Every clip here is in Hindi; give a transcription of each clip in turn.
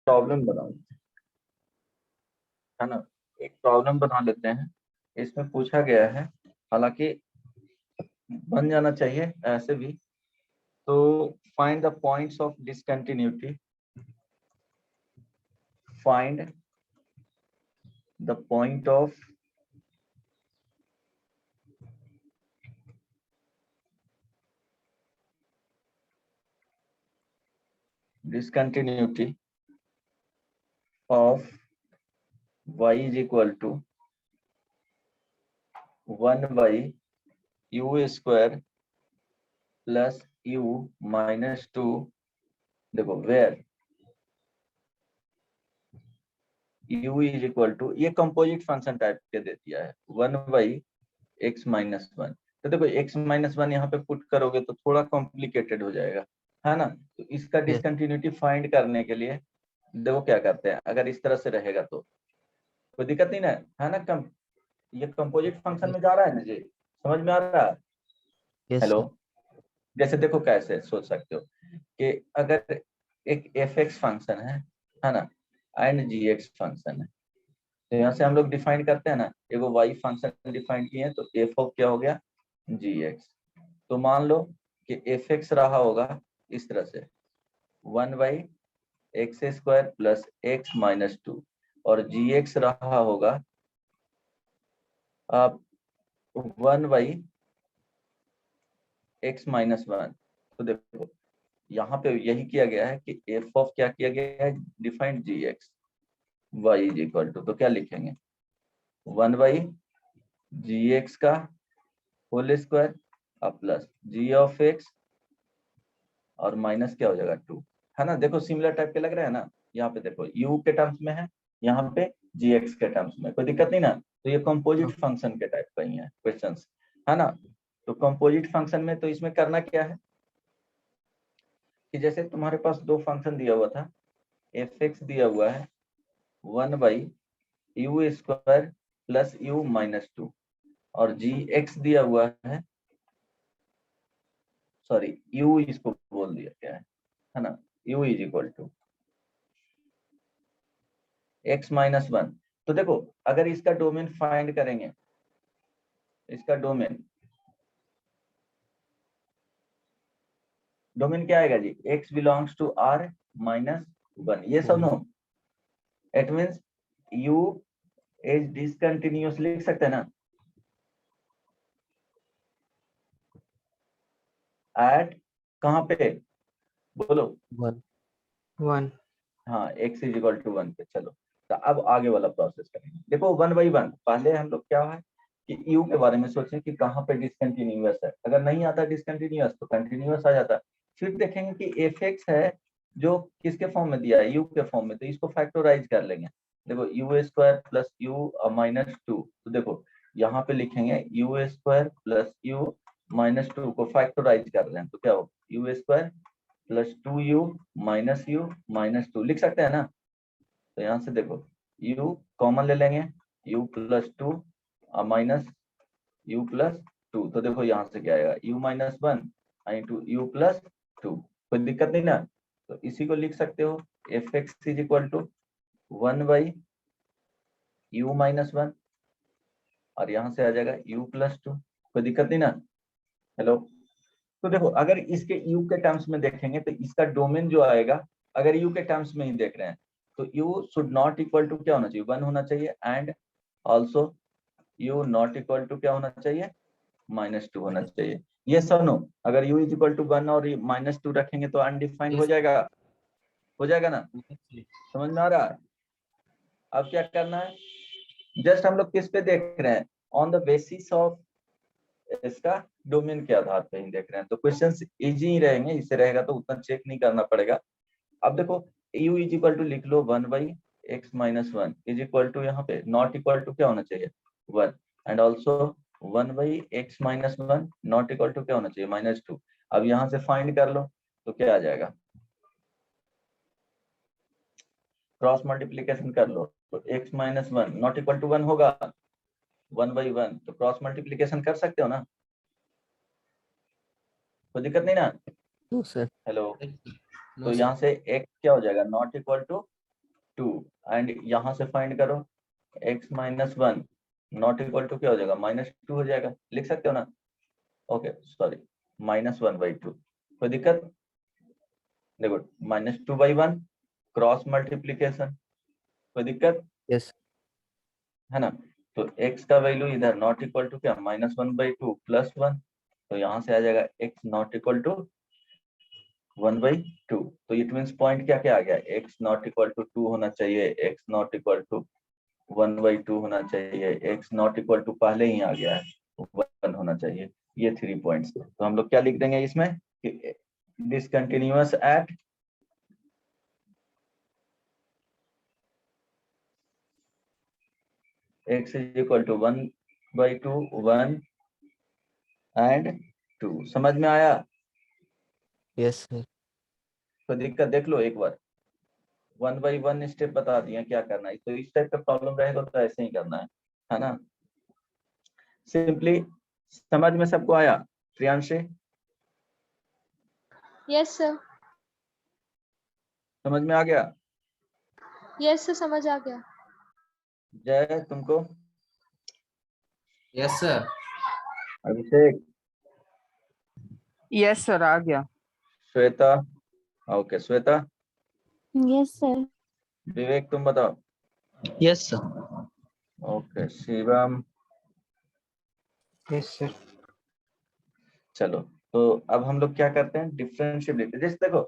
प्रॉब्लम बनाओ, है ना। एक प्रॉब्लम बना लेते हैं। इसमें पूछा गया है, हालांकि बन जाना चाहिए ऐसे भी। तो find the points of discontinuity, find the point of discontinuity of y is equal to 1 by u square plus u minus 2। देखो where u is equal to, ये कंपोजिट फंक्शन टाइप के दे दिया है, 1 बाई x माइनस 1। तो देखो x माइनस 1 यहाँ पे पुट करोगे तो थोड़ा कॉम्प्लिकेटेड हो जाएगा, है ना। तो इसका डिसकंटिन्यूटी फाइंड करने के लिए देखो क्या करते हैं, अगर इस तरह से रहेगा तो कोई दिक्कत नहीं ना, है ना। ये कंपोजिट फंक्शन में जा रहा है ना जी, समझ में आ रहा है। हेलो, जैसे देखो कैसे सोच सकते हो कि अगर एक एफ एक्स फंक्शन है ना, एंड जी एक्स फंक्शन है, तो यहाँ से हम लोग डिफाइन करते हैं ना, एगो वाई फंक्शन डिफाइन किए हैं, तो एफ ऑफ क्या हो गया, जी एक्स। तो मान लो कि एफ एक्स रहा होगा इस तरह से, 1 by x square plus x minus 2, और जी एक्स रहा होगा आप 1 बाई एक्स माइनस 1। तो देखो यहाँ पे यही किया गया है कि एफ ऑफ क्या किया गया है, defined g x y is equal to, तो क्या लिखेंगे, 1 बाई जी एक्स का होल स्क्वायर अब प्लस जी ऑफ एक्स और माइनस क्या हो जाएगा 2, है ना। देखो सिमिलर टाइप के लग रहे हैं ना, यहाँ पे देखो u के टर्म्स में है, यहाँ पे gx के टर्म्स में, कोई दिक्कत नहीं ना। तो ये कंपोजिट फंक्शन के टाइप का ही है क्वेश्चंस, है ना। तो कंपोजिट फंक्शन में तो इसमें करना क्या है कि जैसे तुम्हारे पास दो फंक्शन दिया हुआ था, एफ एक्स दिया हुआ है 1 by you square plus you minus 2, और जी एक्स दिया हुआ है, सॉरी यू इसको बोल दिया क्या है ना, u is equal to x minus 1। तो देखो अगर इसका डोमेन फाइंड करेंगे, इसका डोमेन क्या आएगा जी, x belongs to r minus 1, ये सब no. It means u is discontinuous, लिख सकते हैं ना, एट कहाँ पे बोलो, 1 हाँ x इज इक्वल टू 1 पे। चलो तो अब आगे वाला प्रोसेस करेंगे। देखो 1 बाई 1 पहले हम लोग क्या है कि u के बारे में सोचें कि कहाँ पे डिसकंटिन्यूअस है, अगर नहीं आता डिसकंटिन्यूअस तो कंटिन्यूअस आ जाता। फिर देखेंगे कि एफ एक्स है जो किसके फॉर्म में दिया है, u के फॉर्म में, तो इसको फैक्टराइज कर लेंगे। देखो you square plus you minus 2, तो देखो यहाँ पे लिखेंगे you square plus you minus 2 को फैक्टराइज कर रहे हैं, तो क्या हो, you square plus 2u minus 2 लिख सकते हैं ना। तो यहाँ से देखो u कॉमन ले लेंगे, u plus 2 minus u plus 2, तो देखो यहाँ से क्या आएगा, u minus 1 into you plus 2, कोई दिक्कत नहीं ना। तो इसी को लिख सकते हो f x is equal to 1 by u minus 1, और यहाँ से आ जाएगा u प्लस 2, कोई दिक्कत नहीं ना। हेलो, तो देखो अगर इसके u के टर्म्स में देखेंगे तो इसका डोमेन जो आएगा, अगर u के टर्म्स में ही देख रहे हैं तो u should not equal to क्या होना चाहिए, 1 होना चाहिए, and also u not equal to क्या होना चाहिए, माइनस 2 होना चाहिए। ये सब नो, अगर u इज इक्वल टू 1 और माइनस 2 रखेंगे तो अनडिफाइंड हो जाएगा ना, समझ में आ रहा है। अब क्या करना है, जस्ट हम लोग किस पे देख रहे हैं, ऑन द बेसिस ऑफ इसका डोमेन के आधार पे ही देख रहे हैं, तो क्वेश्चन इजी ही रहेंगे, इससे रहेगा तो उतना चेक नहीं करना पड़ेगा। अब देखो u इज इक्वल टू लिख लो 1 by x minus 1 is equal to, यहाँ पे नॉट इक्वल टू क्या होना चाहिए 1, and also 1 by x minus 1 not equal to क्या होना चाहिए माइनस 2। अब यहाँ से फाइंड कर लो तो क्या आ जाएगा, क्रॉस मल्टीप्लीकेशन कर लो, तो x minus 1 not equal to 1 होगा, 1 बाई 1, तो क्रॉस मल्टीप्लीकेशन कर सकते हो ना, कोई दिक्कत नहीं ना। No sir. हेलो, तो यहाँ से x क्या हो जाएगा, नॉट इक्वल टू 2 एंड यहाँ से फाइंड करो x minus 1 not equal to क्या हो जाएगा -2 हो जाएगा, लिख सकते हो ना। ओके सॉरी -1/2, कोई दिक्कत? देखो -2/1 क्रॉस मल्टीप्लीकेशन, कोई दिक्कत Yes. है ना। तो x का वैल्यू इधर नॉट इक्वल टू क्या -1/2 +1, तो यहाँ से आ जाएगा x नॉट इक्वल टू 1/2। तो इट मीन्स पॉइंट क्या क्या आ गया, x नॉट इक्वल टू 2 होना चाहिए, x नॉट इक्वल टू 1/2 होना चाहिए, x नॉट इक्वल टू पहले ही आ गया है 1 होना चाहिए। ये 3 पॉइंट्स। तो हम लोग क्या लिख देंगे इसमें कि discontinuous at x is equal to 1/2 1 and 2। समझ में आया? Yes, sir. तो दिक्कत देख लो एक बार, 1/1 स्टेप बता दिया क्या करना है। तो इस टाइप का प्रॉब्लम रहेगा तो ऐसे ही करना है ना। सिंपली समझ में सबको आया? Priyanshi yes sir. समझ में आ गया? यस सर, समझ आ गया। जय तुमको? Yes sir. Abhishek? Yes sir, आ गया। Shweta? Okay Shweta. Yes sir. Vivek तुम बताओ? Yes sir. Okay Shivam? Yes, sir. चलो तो अब हम लोग क्या करते हैं, डिफरेंशिएबिलिटी। जैसे देखो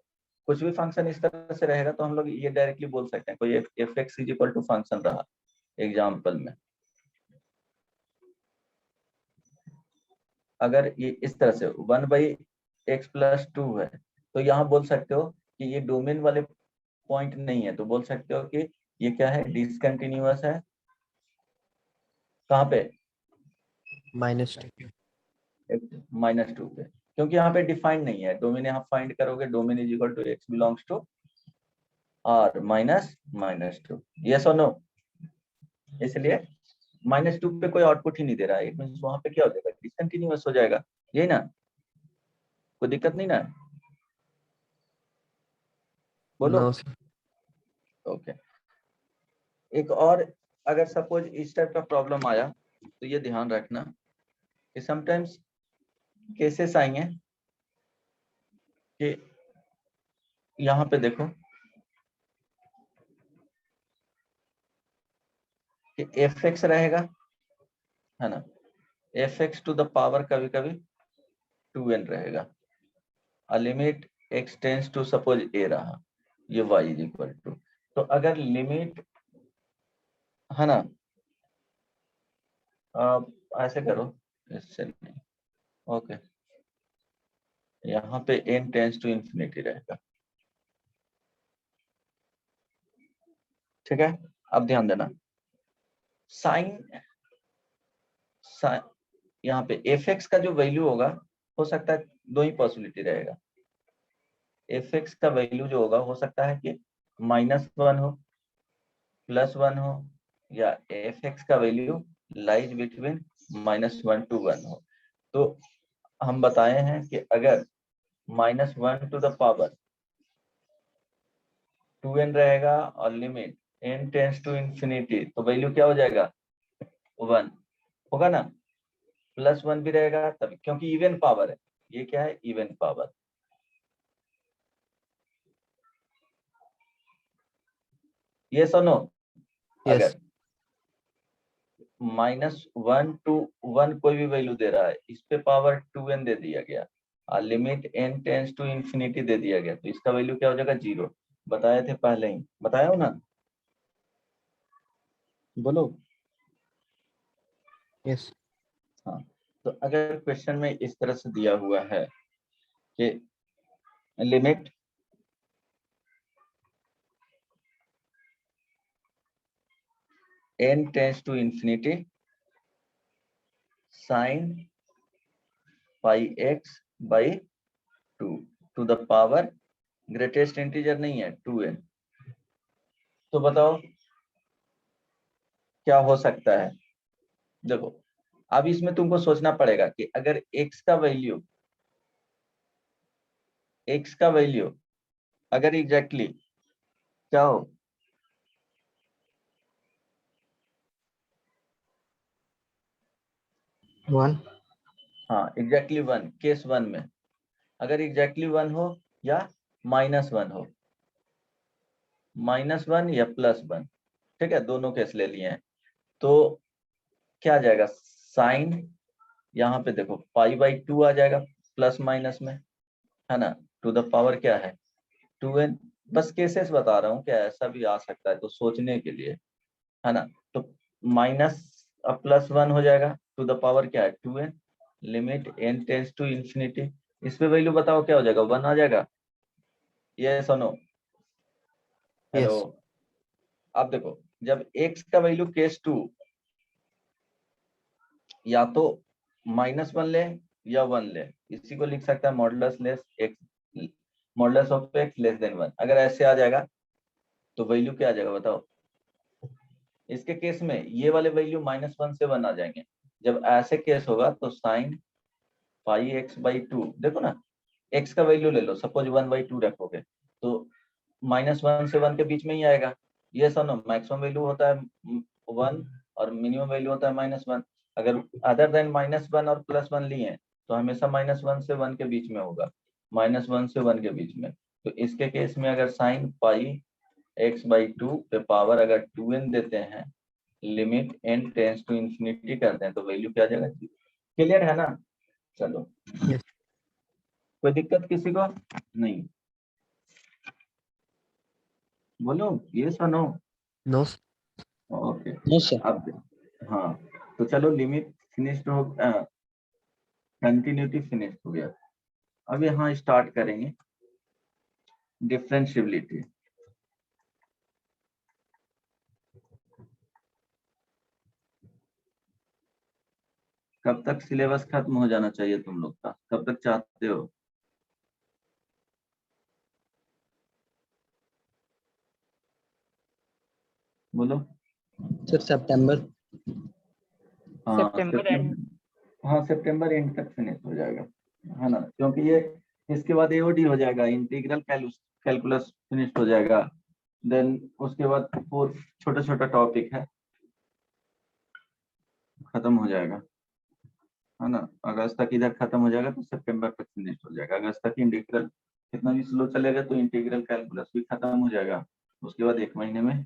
कुछ भी फंक्शन इस तरह से रहेगा तो हम लोग ये डायरेक्टली बोल सकते हैं, कोई f x is equal to function रहा एग्जाम्पल में, अगर ये इस तरह से 1/x+2 है तो यहाँ बोल सकते हो कि ये डोमेन वाले पॉइंट नहीं है, तो बोल सकते हो कि ये क्या है, डिसकंटिन्यूअस है। कहाँ पे? -2. -2 पे, क्योंकि यहाँ पे डिफाइंड नहीं है डोमेन। यहाँ फाइंड करोगे domain is equal to x belongs to r -2, yes और नो। इसलिए -2 पे कोई आउटपुट ही नहीं दे रहा है, इट मींस वहां पे क्या हो जाएगा, डिसकंटिन्यूअस हो जाएगा, यही ना, कोई दिक्कत नहीं ना, बोलो। No, sir. ओके एक और, अगर सपोज इस टाइप का प्रॉब्लम आया तो ये ध्यान रखना कि समटाइम्स केसेस आएंगे कि यहाँ पे देखो कि एफ एक्स रहेगा है ना, f x to the power कभी कभी 2n रहेगा, limit x tends to suppose a रहा, ये y इज इक्वल टू। तो अगर लिमिट है ना, ऐसे करो, इससे नहीं, ओके यहाँ पे n टेंस टू इंफिनिटी रहेगा, ठीक है। अब ध्यान देना साइन यहाँ पे एफ एक्स का जो वैल्यू होगा, हो सकता है दो ही पॉसिबिलिटी रहेगा, एफ एक्स का वैल्यू जो होगा हो सकता है कि -1 हो, +1 हो, या एफ एक्स का वैल्यू लाइज बिटवीन -1 to 1 हो। तो हम बताए हैं कि अगर -1 to the power 2n रहेगा और limit n tends to infinity, तो वैल्यू क्या हो जाएगा 1 होगा ना, +1 भी रहेगा तभी, क्योंकि इवन पावर है, ये क्या है इवन पावर। ये सुनो, Yes. अगर -1 to 1 कोई भी वैल्यू दे रहा है, इस पे पावर 2n दे दिया गया और limit n tends to infinity दे दिया गया, तो इसका वैल्यू क्या हो जाएगा 0। बताए थे पहले ही, बताया हो ना, बोलो। Yes. हाँ तो अगर क्वेश्चन में इस तरह से दिया हुआ है कि limit n tends to infinity sin πx/2 to the power greatest integer नहीं है 2n, तो बताओ क्या हो सकता है। देखो अब इसमें तुमको सोचना पड़ेगा कि अगर x का वैल्यू अगर एग्जैक्टली क्या हो 1 हाँ एग्जैक्टली 1 केस 1 में, अगर एग्जैक्टली 1 हो या -1 हो, -1 या +1, ठीक है, दोनों केस ले लिए हैं। तो क्या आ जाएगा, साइन यहाँ पे देखो π/2 आ जाएगा प्लस माइनस में, है ना, टू द पावर क्या है 2n। बस केसेस बता रहा हूँ, क्या ऐसा भी आ सकता है तो सोचने के लिए, है ना। तो माइनस अब +1 हो जाएगा, टू द पावर क्या है 2n, limit n tends to infinity. इस पे वैल्यू बताओ क्या हो जाएगा, 1 आ जाएगा, ये सुनो, हेलो। Yes. अब देखो जब x का वैल्यू केस 2 या तो -1 ले या 1 ले, इसी को लिख सकता है modulus less x, modulus of x less than 1। अगर ऐसे आ जाएगा तो वैल्यू क्या आ जाएगा बताओ। इसके केस में ये वाले वैल्यू -1 से 1 आ जाएंगे। जब ऐसे केस होगा तो साइन πx/2, देखो ना, x का वैल्यू ले लो, सपोज 1/2 रखोगे तो -1 से 1 के बीच में ही आएगा। ये सुनो, मैक्सिमम वैल्यू होता है 1 और मिनिमम वैल्यू होता है -1। अगर अदर देन -1 और +1 लिए तो हमेशा -1 से 1 के बीच में होगा, -1 से 1 के बीच में। तो इसके केस में अगर साइन πx/2 पे पावर अगर 2n देते हैं, limit n tends to infinity करते हैं, तो वैल्यू क्या आ जाएगा। क्लियर है ना, चलो। Yes. कोई दिक्कत किसी को नहीं, बोलो ये सुनो। No. Okay, no sir. अब हाँ, तो चलो लिमिट फिनिश्ड हो, कंटिन्यूटी फिनिश्ड हो गया। अब यहाँ स्टार्ट करेंगे डिफरेंशियबिलिटी। कब तक सिलेबस खत्म हो जाना चाहिए तुम लोग का, कब तक चाहते हो। बोलो। सर सितंबर। हाँ सितंबर एंड। हाँ सितंबर एंड तक फिनिश हो जाएगा, है ना, क्योंकि ये इसके बाद एओडी हो जाएगा, इंटीग्रल कैलकुलस फिनिश हो जाएगा। देन उसके बाद फोर छोटा छोटा टॉपिक है, खत्म हो जाएगा, है ना। अगस्त तक इधर खत्म हो जाएगा तो सितंबर तक फिनिश हो जाएगा। अगस्त तक इंटीग्रल कितना भी स्लो चलेगा तो इंटीग्रल कैलकुलस भी खत्म हो जाएगा। उसके बाद 1 महीने में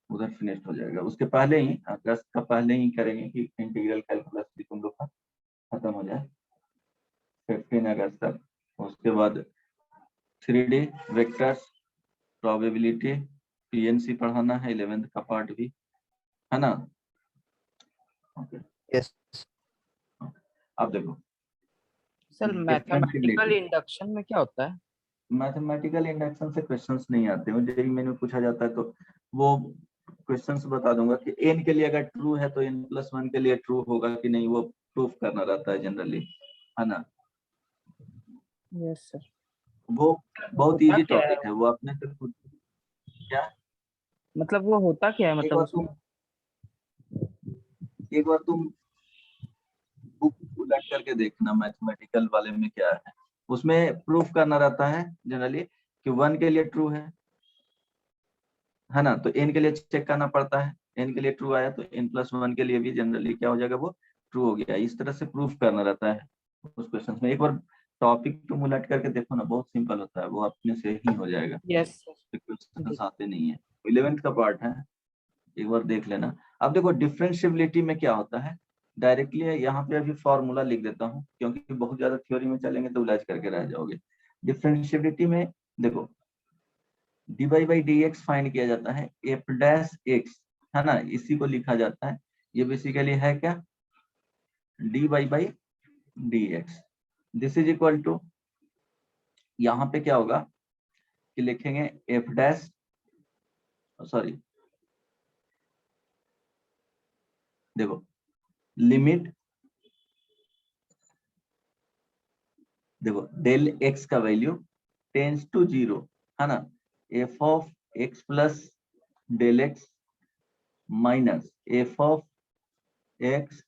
उधर फिनिश हो जाएगा। उसके पहले ही अगस्त का पहले ही करेंगे कि इंटीग्रल कैलकुलस भी तुम लोग का खत्म हो जाए 15 अगस्त तक। उसके बाद 3D वेक्टर्स, प्रोबेबिलिटी, पीएनसी पढ़ाना है, 11th का पार्ट भी, है ना। Okay, Yes. अब देखो सर मैथमेटिकल इंडक्शन में क्या होता है। मैथमेटिकल इंडक्शन से क्वेश्चंस नहीं आते हैं, जेईई में पूछा जाता है तो वो क्वेश्चंस बता दूंगा कि n के लिए अगर ट्रू है तो n+1 के लिए ट्रू होगा कि नहीं, वो प्रूफ करना रहता है जनरली, है ना। Yes sir. वो बहुत होता इजी क्या है, टॉपिक है, वो अपने से खुद। क्या, मतलब वो होता क्या है, एक मतलब बार उसमें। तुम बुक उलट करके देखना मैथमेटिकल वाले में क्या है। उसमें प्रूफ करना रहता है जनरली कि 1 के लिए ट्रू है ना, तो n के लिए चेक करना पड़ता है। n के लिए ट्रू आया तो n+1 के लिए भी जनरली क्या हो जाएगा, वो ट्रू हो गया। इस तरह से प्रूफ करना रहता है उस क्वेश्चन में। एक बार टॉपिक तुम उलट करके देखो ना, बहुत सिंपल होता है, वो अपने से ही हो जाएगा, यस क्वेश्चन आते नहीं है। 11th का पार्ट है, एक बार देख लेना। अब देखो डिफरेंशियबिलिटी में क्या होता है, डायरेक्टली यहाँ पे अभी फॉर्मूला लिख देता हूँ, क्योंकि बहुत ज्यादा थ्योरी में चलेंगे तो उलझ करके रह जाओगे। डिफरेंशियबिलिटी में देखो dy/dx फाइंड किया जाता है, f'(x), है ना, इसी को लिखा जाता है। ये बेसिकली है क्या, dy/dx। This is equal to, यहाँ पे क्या होगा कि लिखेंगे f', सॉरी देखो लिमिट, देखो डेल x का वैल्यू टेंस टू 0, है ना, f(x + del x minus f(x)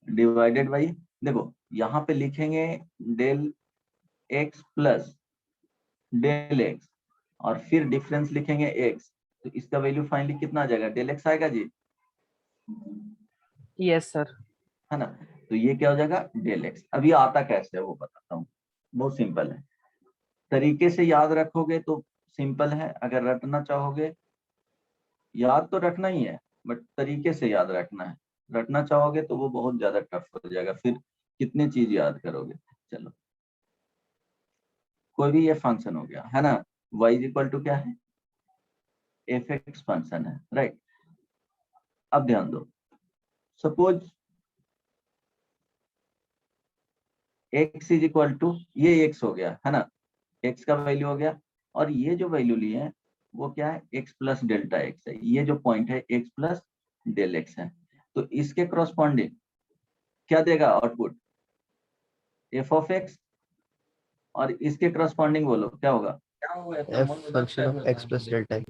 divided by, देखो यहाँ पे लिखेंगे डेल x + डेल x और फिर डिफरेंस लिखेंगे x, तो इसका वैल्यू फाइनली कितना आ जाएगा, डेल x आएगा जी, यस सर। है ना। तो ये क्या हो जाएगा डेल एक्स। अब ये आता कैसे है वो बताता हूँ, बहुत सिंपल है। तरीके से याद रखोगे तो सिंपल है, अगर रटना चाहोगे, याद तो रखना ही है बट तरीके से याद रखना है, रटना चाहोगे तो वो बहुत ज्यादा टफ हो जाएगा, फिर कितने चीज याद करोगे। चलो, कोई भी ये फंक्शन हो गया है ना, y इज इक्वल टू क्या है, एफ एक्स फंक्शन है, राइट। अब ध्यान दो, suppose x is equal to, ये x हो गया है ना, x का वैल्यू हो गया, और ये जो वैल्यू लिए हैं वो क्या है, x प्लस डेल्टा x है, ये जो पॉइंट है x प्लस डेल x है। तो इसके क्रॉसपॉन्डिंग क्या देगा आउटपुट, f ऑफ x, और इसके क्रॉसपॉन्डिंग बोलो क्या होगा, f function of x plus delta x.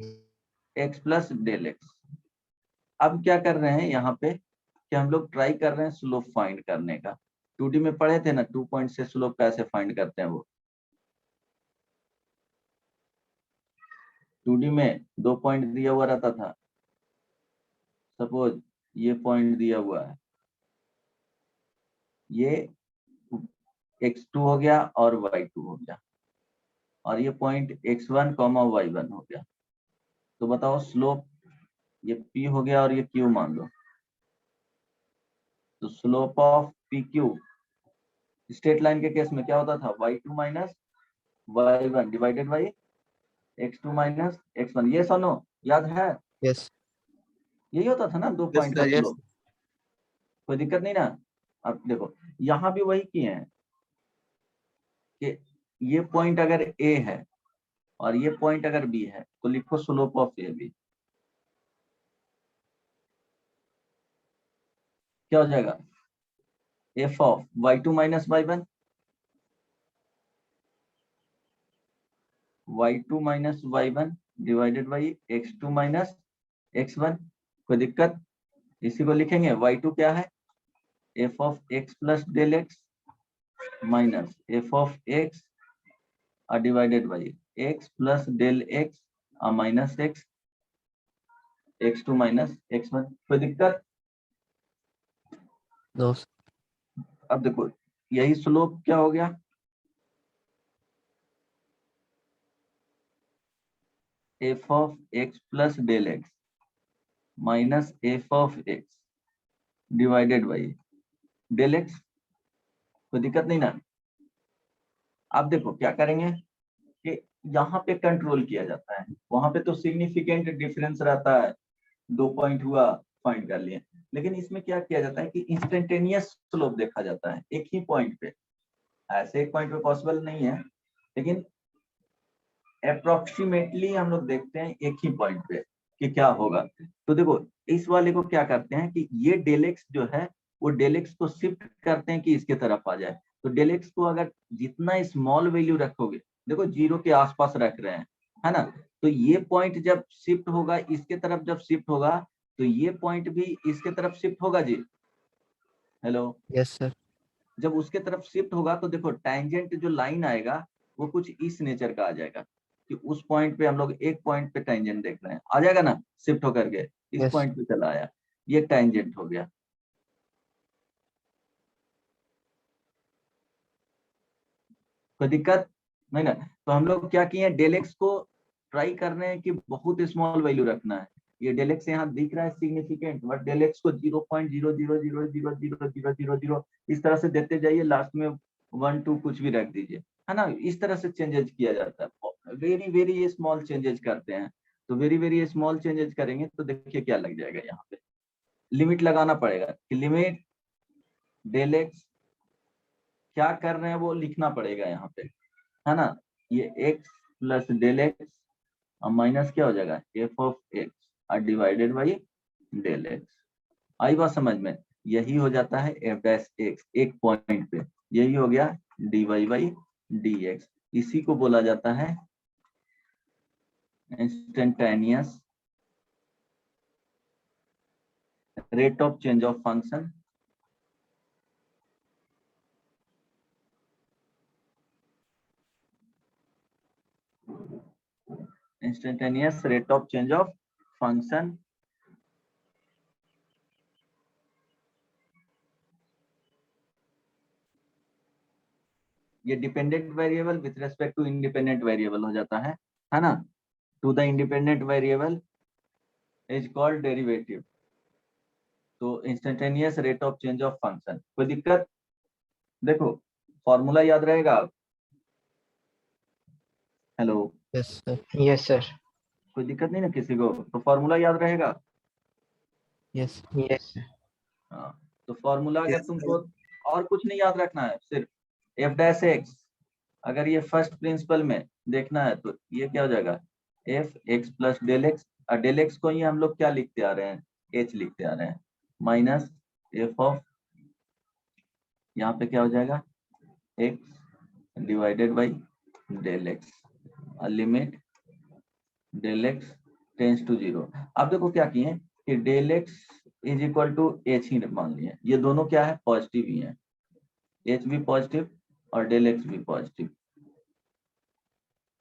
x plus del x। अब क्या कर रहे हैं यहाँ पे कि हम लोग ट्राई कर रहे हैं स्लोप फाइंड करने का। 2D में पढ़े थे ना, 2 पॉइंट से स्लोप कैसे फाइंड करते हैं वो। 2D में 2 पॉइंट दिया हुआ रहता था, सपोज ये पॉइंट दिया हुआ है, ये x2 हो गया और y2 हो गया, और ये पॉइंट x1, y1 हो गया। तो बताओ स्लोप, ये p हो गया और ये q मान लो, तो slope of pq straight line के केस में क्या होता था, y2 minus y1 divided by x2 minus x1। ये सुनो, याद है, Yes. यही होता था ना 2 Yes, पॉइंट का sir, yes. स्लोप, कोई दिक्कत नहीं ना। अब देखो यहाँ भी वही किए हैं कि ये पॉइंट अगर a है और ये पॉइंट अगर b है तो लिखो स्लोप ऑफ ए बी, क्या हो जाएगा, f of y2 minus y1, y2 minus y1 divided by x2 minus x1। कोई दिक्कत, इसी को लिखेंगे y2 क्या है, f of x plus del x minus f of x divided by x plus del x minus x, x2 minus x1। कोई दिक्कत, No, sir. अब देखो यही स्लोप क्या हो गया, f of x plus del x minus f of x divided by del x. कोई दिक्कत नहीं ना। अब देखो क्या करेंगे कि यहाँ पे कंट्रोल किया जाता है, वहां पे तो सिग्निफिकेंट डिफरेंस रहता है, 2 पॉइंट हुआ फाइंड कर लिए, लेकिन इसमें क्या किया जाता है कि इंस्टेंटेनियस स्लोप देखा जाता है एक ही पॉइंट पे। ऐसे एक पॉइंट पे पॉसिबल नहीं है, लेकिन अप्रोक्सीमेटली हम लोग देखते हैं एक ही पॉइंट पे कि क्या होगा। तो देखो इस वाले को क्या करते हैं कि ये डेल एक्स जो है वो डेल एक्स को शिफ्ट करते हैं कि इसके तरफ आ जाए। तो डेल एक्स को अगर जितना स्मॉल वैल्यू रखोगे, देखो 0 के आसपास रख रहे हैं है ना, तो ये पॉइंट जब शिफ्ट होगा इसके तरफ, जब शिफ्ट होगा तो ये पॉइंट भी इसके तरफ शिफ्ट होगा जी। Hello, Yes, sir. जब उसके तरफ शिफ्ट होगा तो देखो टैंजेंट जो लाइन आएगा वो कुछ इस नेचर का आ जाएगा कि उस पॉइंट पे हम लोग एक पॉइंट पे टैंजेंट देख रहे हैं, आ जाएगा ना शिफ्ट होकर के, इस Yes. पॉइंट पे चला आया, ये टैंजेंट हो गया। कोई दिक्कत नहीं ना। तो हम लोग क्या किए, डेल एक्स को ट्राई कर रहे हैं कि बहुत स्मॉल वैल्यू रखना है। ये डेल एक्स यहाँ दिख रहा है सिग्निफिकेंट, बट डेल एक्स को 0.0000000 इस तरह से देते जाइए, लास्ट में 1 2 कुछ भी रख दीजिए, है ना। इस तरह से चेंजेस किया जाता है, वेरी वेरी स्मॉल चेंजेस करते हैं। तो वेरी वेरी स्मॉल चेंजेस करेंगे तो देखिए क्या लग जाएगा, यहाँ पे लिमिट लगाना पड़ेगा कि लिमिट डेल एक्स क्या कर रहे हैं वो लिखना पड़ेगा यहाँ पे, है ना। ये x प्लस डेल एक्स और माइनस क्या हो जाएगा, f of x divided by del x. आई बात समझ में, यही हो जाता है f डैश x एक पॉइंट पे, यही हो गया dy बाई dx। इसी को बोला जाता है instantaneous rate of change of function. Instantaneous rate of change of function ये dependent variable with respect to independent variable हो जाता है ना। To the independent variable is called derivative. तो instantaneous rate of change of function, कोई दिक्कत? देखो फॉर्मूला याद रहेगा? Hello, Yes, sir. Yes sir. कोई दिक्कत नहीं ना किसी को? तो फॉर्मूला याद रहेगा? Yes. यस हाँ, तो फॉर्मूला अगर तुमको और कुछ नहीं याद रखना है, सिर्फ एफ डैश एक्स, अगर ये फर्स्ट प्रिंसिपल में देखना है तो ये क्या हो जाएगा, f x plus del x. और डेल एक्स को ही हम लोग क्या लिखते आ रहे हैं, एच लिखते आ रहे हैं, माइनस एफ ऑफ, यहाँ पे क्या हो जाएगा, x divided by del x, limit del x tends to 0। अब देखो क्या किए कि del x is equal to h ही मान लिए, ये दोनों क्या है, पॉजिटिव ही है, एच भी पॉजिटिव और डेल एक्स भी पॉजिटिव,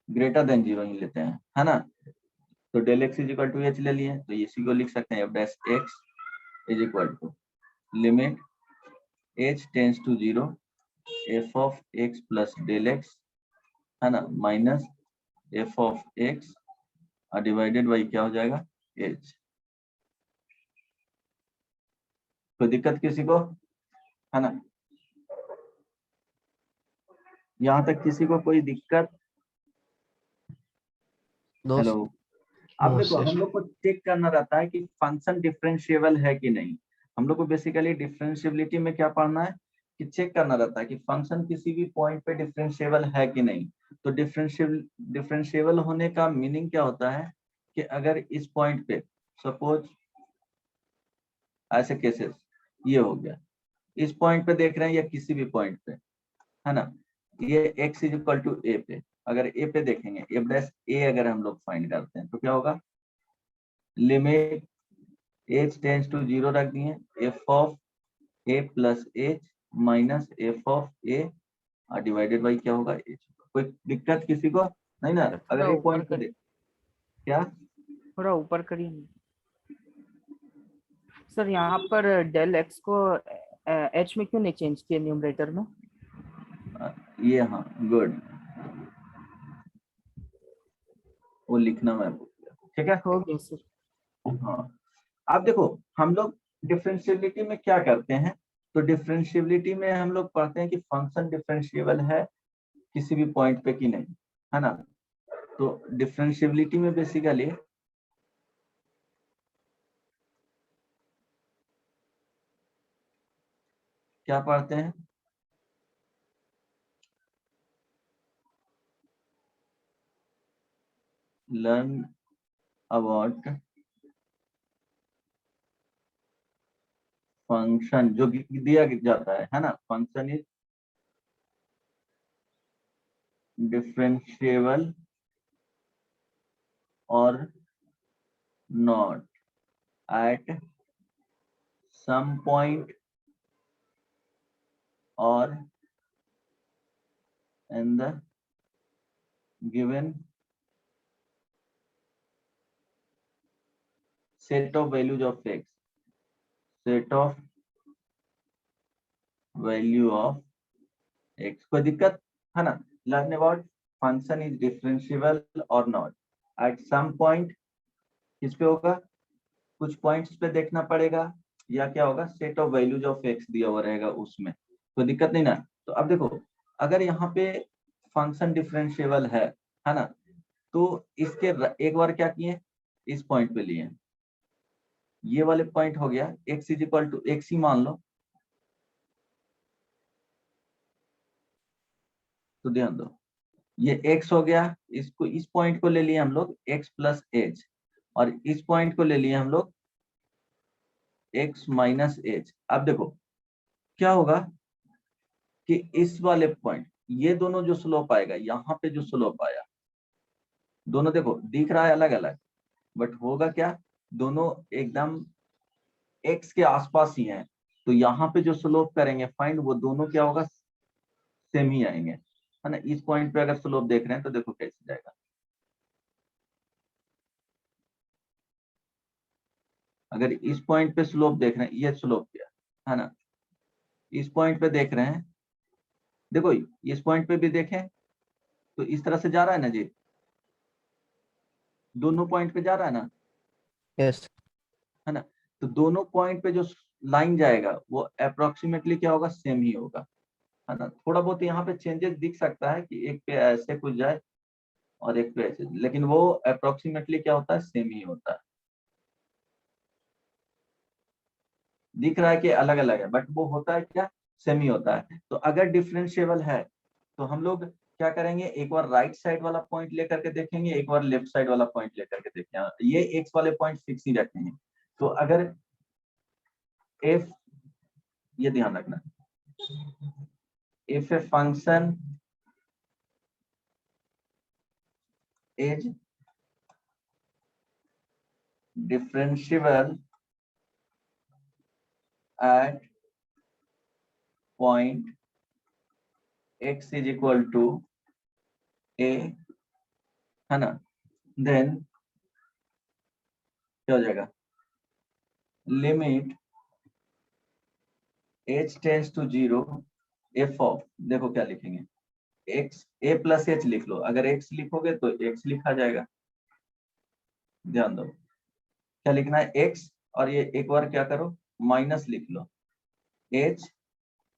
ग्रेटर देन 0 ही लेते हैं, है ना। तो del x is equal to h ले लिए, तो इसी को लिख सकते हैं f dash x is equal to limit h tends to 0 f of x plus del x, है ना, minus f of x divided by क्या हो जाएगा, एच। कोई दिक्कत किसी को, है ना? यहाँ तक किसी को कोई दिक्कत? No, हेलो, अब No, देखो sir. हम लोग को चेक करना रहता है कि फंक्शन डिफरेंशिएबल है कि नहीं। हम लोग को बेसिकली डिफरेंशिएबिलिटी में क्या पढ़ना है कि चेक करना रहता है कि फंक्शन किसी भी पॉइंट पे डिफरेंशिएबल है कि नहीं। तो डिफरेंशिएबल होने का मीनिंग क्या होता है कि अगर इस पॉइंट पे सपोज ऐसे केसेस ये हो गया, इस पॉइंट पे देख रहे हैं या किसी भी पॉइंट पे, है ना, ये x इज इक्वल टू ए पे, अगर ए पे देखेंगे एफ डैश ए अगर हम लोग फाइंड करते हैं तो क्या होगा, लिमिट एच टेंस टू 0 रख दिए, F of A plus H minus f of A divided by क्या होगा, एच। कोई दिक्कत किसी को नहीं ना? अगर ये पॉइंट पे देख, क्या थोड़ा ऊपर करिए सर। यहाँ पर डेल एक्स को एच में क्यों नहीं चेंज किया न्यूमरेटर में? ये, हाँ गुड, वो लिखना मैं भूल गया, ठीक है। हो गया सर। हाँ, अब देखो हम लोग डिफरेंशिएबिलिटी में क्या करते हैं, तो डिफरेंशिएबिलिटी में हम लोग पढ़ते हैं कि फंक्शन डिफरेंशिएबल है किसी भी पॉइंट पे कि नहीं, है ना। तो डिफरेंशिएबिलिटी में बेसिकली क्या पढ़ते हैं, लर्न अबाउट फंक्शन जो दिया जाता है ना, फंक्शन इज डिफरेंशिएबल और नॉट एट सम पॉइंट और in the given set of values of x, set of value of x। कोई दिक्कत है ना? Learn about function is differentiable और नॉट एट सम पॉइंट, किस पे होगा, कुछ पॉइंट्स पे देखना पड़ेगा, या क्या होगा, set of values of x दिया हुआ रहेगा उसमें। कोई दिक्कत नहीं ना? तो अब देखो अगर यहाँ पे फंक्शन डिफरेंशिएबल है ना, तो इसके एक बार क्या किए, इस पॉइंट पे लिए, ये वाले पॉइंट हो गया x is equal to x ही मान लो, तो ध्यान दो ये x हो गया, इसको इस पॉइंट को ले लिए हम लोग x प्लस एच, और इस पॉइंट को ले लिए हम लोग x माइनस एच। अब देखो क्या होगा कि इस वाले पॉइंट, ये दोनों जो स्लोप आएगा, यहाँ पे जो स्लोप आया, दोनों देखो दिख रहा है अलग अलग, बट होगा क्या, दोनों एकदम x के आसपास ही हैं, तो यहाँ पे जो स्लोप करेंगे फाइंड, वो दोनों क्या होगा, सेम ही आएंगे, है ना। इस पॉइंट पे अगर स्लोप देख रहे हैं तो देखो कैसे जाएगा, अगर इस पॉइंट पे स्लोप देख रहे हैं, ये स्लोप क्या है ना, इस पॉइंट पे देख रहे हैं देखो इस पॉइंट पे भी देखें तो इस तरह से जा रहा है ना जी, दोनों पॉइंट पे जा रहा है ना, yes, है ना। तो दोनों पॉइंट पे जो लाइन जाएगा वो अप्रोक्सीमेटली क्या होगा, सेम ही होगा, है ना। थोड़ा बहुत यहाँ पे चेंजेस दिख सकता है कि एक पे ऐसे कुछ जाए और एक पे ऐसे, लेकिन वो अप्रोक्सीमेटली क्या होता है, सेम ही होता है। दिख रहा है कि अलग अलग है, बट वो होता है क्या, सेम ही होता है। तो अगर डिफरेंशिएबल है तो हम लोग क्या करेंगे, एक बार राइट साइड वाला पॉइंट लेकर के देखेंगे, एक बार लेफ्ट साइड वाला पॉइंट लेकर के देखेंगे। ये एक्स वाले पॉइंट फिक्स ही रखेंगे। तो अगर एफ, ये ध्यान रखना, if a function is differentiable at point x is equal to a, है ना, then क्या हो जाएगा, limit h tends to 0 f of, देखो क्या लिखेंगे, x a प्लस h लिख लो। अगर x लिखोगे तो x लिखा जाएगा, ध्यान दो क्या लिखना है, x, और ये एक बार क्या करो, माइनस लिख लो, h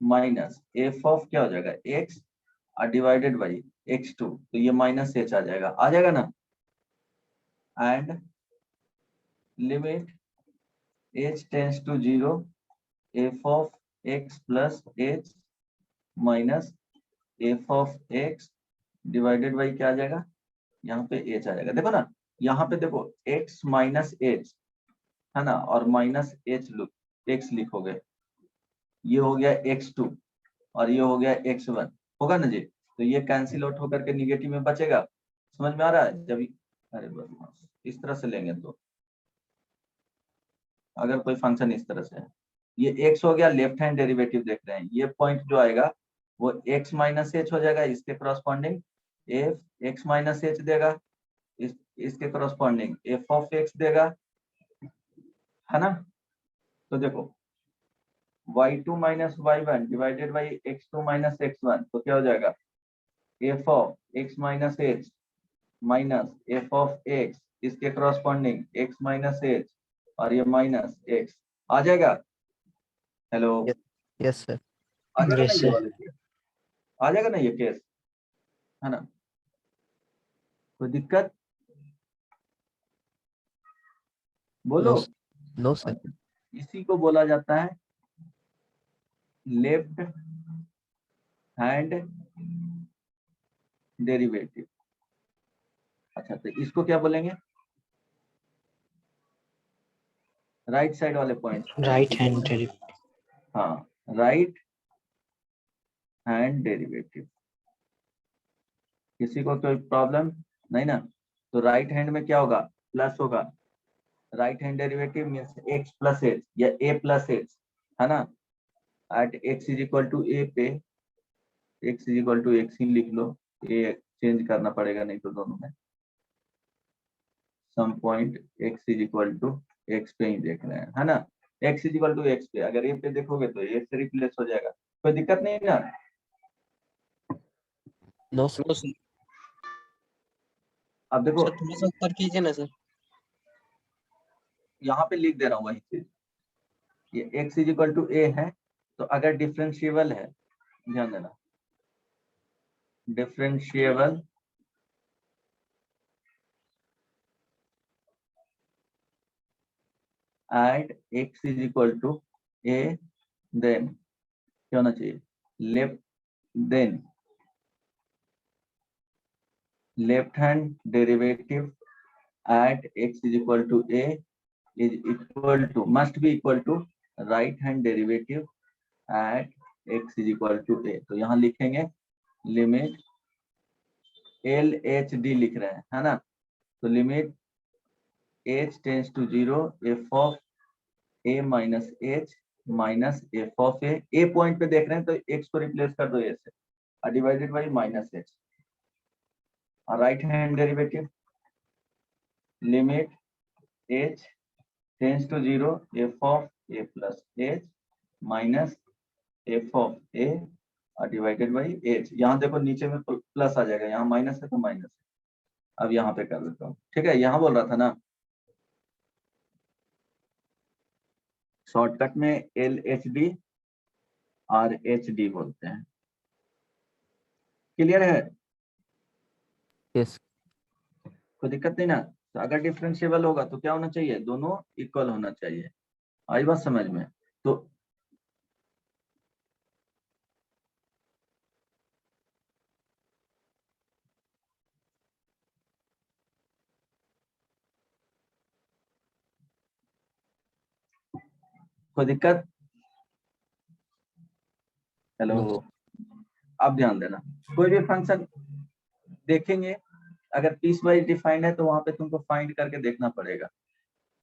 माइनस f ऑफ क्या हो जाएगा, x और डिवाइडेड बाई x2, तो ये माइनस h आ जाएगा ना, and limit h tends to 0 f of x plus h minus f of x divided by क्या आ जाएगा, यहाँ पे h आ जाएगा। देखो ना, यहाँ पे देखो x माइनस h, है ना, और माइनस x लिखोगे, ये हो गया x2 और ये हो गया x1, होगा ना जी। तो ये कैंसिल आउट होकर के निगेटिव में बचेगा, समझ में आ रहा है। जब अरे बस इस तरह से लेंगे तो, अगर कोई फंक्शन इस तरह से है, ये x हो गया, लेफ्ट हैंड डेरिवेटिव देख रहे हैं, ये पॉइंट जो आएगा वो x माइनस एच हो जाएगा, इसके corresponding f x minus H देगा, इसके करस्पॉन्डिंग f ऑफ x देगा, है ना। तो देखो y2 minus y1 divided by x2 minus x1, तो क्या हो जाएगा, f of x minus H minus f of x, इसके करस्पॉन्डिंग x माइनस एच और ये माइनस x आ जाएगा। हेलो, yes, yes sir, आ जाएगा ना Yes, ये sir. वाले केस, आ जाएगा ना ये केस, है ना। कोई दिक्कत बोलो। no, no sir, इसी को बोला जाता है लेफ्ट हैंड डेरिवेटिव। अच्छा, तो इसको क्या बोलेंगे, राइट साइड वाले पॉइंट, Right hand derivative. हाँ, राइट हैंड डेरिवेटिव। किसी को कोई प्रॉब्लम नहीं ना। तो राइट हैंड में क्या होगा, प्लस होगा, right hand derivative means x plus h या a प्लस एच, है ना, at x is equal to a पे x is equal to x ही लिख लो, a चेंज करना पड़ेगा नहीं तो दोनों में, some point x is equal to x पे ही देख रहे हैं, है ना। x is equal to x पे अगर a पे देखोगे तो a से रिप्लेस हो जाएगा, कोई दिक्कत नहीं ना। no sir, No, sir. अब देखो सर थोड़ा सा ऊपर कीजिए ना सर. यहाँ पे लिख दे रहा हूँ वही चीज, ये x is equal to a है, तो अगर डिफरेंशिएबल है, ध्यान देना, differentiable at x is equal to a, then क्या होना चाहिए, left, then left hand derivative at x is equal to a is equal to, must be equal to right hand derivative at x is equal to a। तो यहाँ लिखेंगे लिमिट LHD लिख रहे हैं, है ना। तो limit h tends to 0 f of a minus h minus f of a point पे देख रहे हैं तो x को रिप्लेस कर दो a से, divided by minus h, right hand derivative limit h tends to 0 f of a plus h minus f of a divided by h. यहाँ देखो नीचे में प्लस आ जाएगा, यहाँ माइनस है तो माइनस है। अब यहाँ पे कर देता हूँ, ठीक है। यहाँ बोल रहा था ना शॉर्टकट में LHD RHD बोलते हैं। क्लियर है? yes, कोई दिक्कत नहीं ना? तो अगर डिफरेंशिएबल होगा तो क्या होना चाहिए, दोनों इक्वल होना चाहिए। आई बात समझ में? तो कोई दिक्कत? Hello, No. अब ध्यान देना, कोई भी फंक्शन देखेंगे अगर पीस वाइज डिफाइंड है तो वहां पे तुमको फाइंड करके देखना पड़ेगा।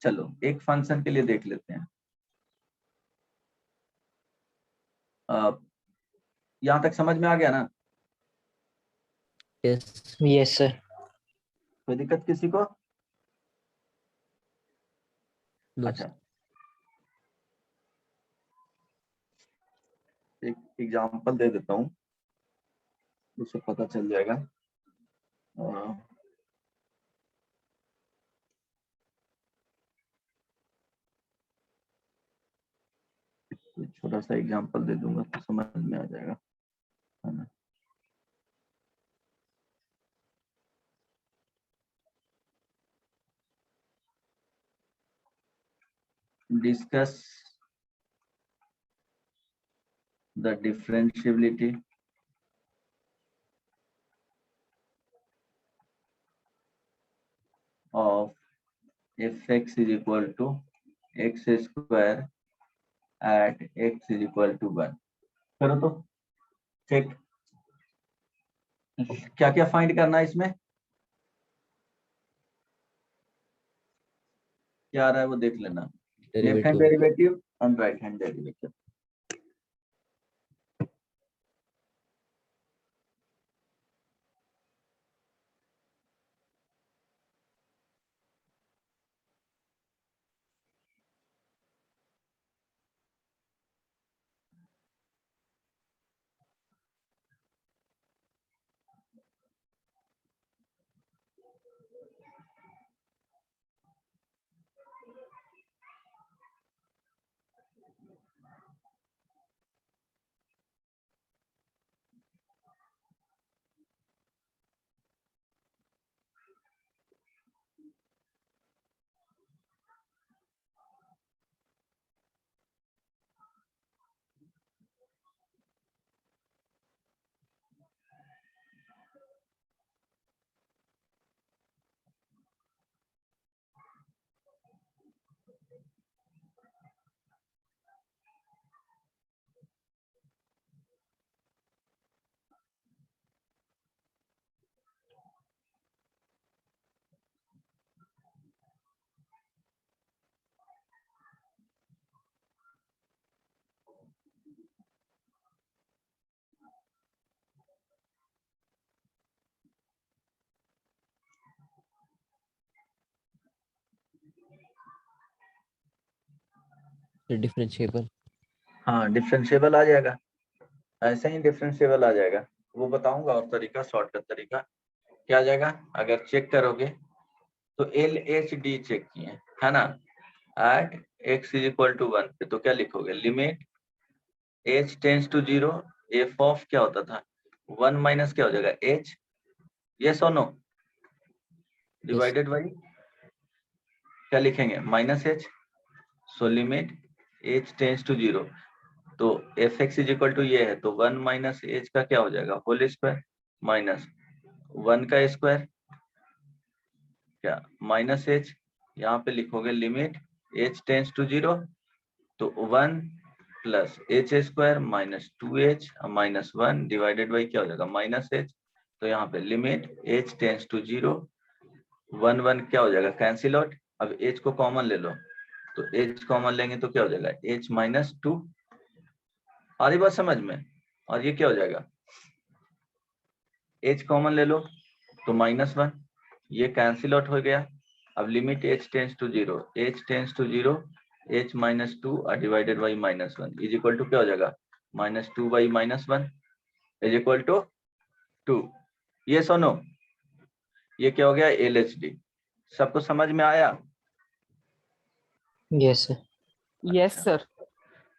चलो एक फंक्शन के लिए देख लेते हैं। यहाँ तक समझ में आ गया ना? yes, yes sir. कोई दिक्कत किसी को? no, अच्छा, एक एग्जांपल दे देता हूँ, उससे पता चल जाएगा। छोटा सा एग्जांपल दे दूंगा तो समझ में आ जाएगा, है ना। Discuss the differentiability of fx is equal to x square at x is equal to 1। करो तो चेक, क्या क्या फाइंड करना है इसमें, क्या आ रहा है वो देख लेना। Left hand derivative, derivative and right hand derivative. differentiable, हाँ डिफरेंशिएबल आ जाएगा, ऐसे ही डिफरेंशिएबल आ जाएगा। वो बताऊंगा और तरीका, शॉर्टकट तरीका क्या आ जाएगा। अगर चेक करोगे तो LHD चेक किए है ना, at x is equal to 1 पे, तो क्या लिखोगे, limit h tends to 0 f of क्या होता था 1 माइनस क्या हो जाएगा h, यस और नो, डिवाइडेड बाई क्या लिखेंगे minus h। So limit h tends to 0, तो fx इज इक्वल टू ये है, तो 1 माइनस h का क्या हो जाएगा होल स्क्वायर माइनस 1 का स्क्वायर क्या माइनस h। यहाँ पे लिखोगे लिमिट h टेंस टू 0, तो 1 plus H square minus 2h minus 1 divided by क्या हो जाएगा माइनस h। तो यहाँ पे लिमिट h टेंस टू 0, 1 1 क्या हो जाएगा कैंसिल आउट। अब h को कॉमन ले लो, तो h कॉमन लेंगे तो क्या हो जाएगा h माइनस 2। आ रही बात समझ में? और ये क्या हो जाएगा h कॉमन ले लो तो माइनस 1, ये कैंसिल आउट हो गया। अब limit h tends to 0, h tends to 0 h minus 2 divided by minus 1 is equal to क्या हो जाएगा minus 2 by minus 1। Is equal to 2। ये सुनो, ये क्या हो गया, LHD। सबको समझ में आया? Yes, sir. Yes sir.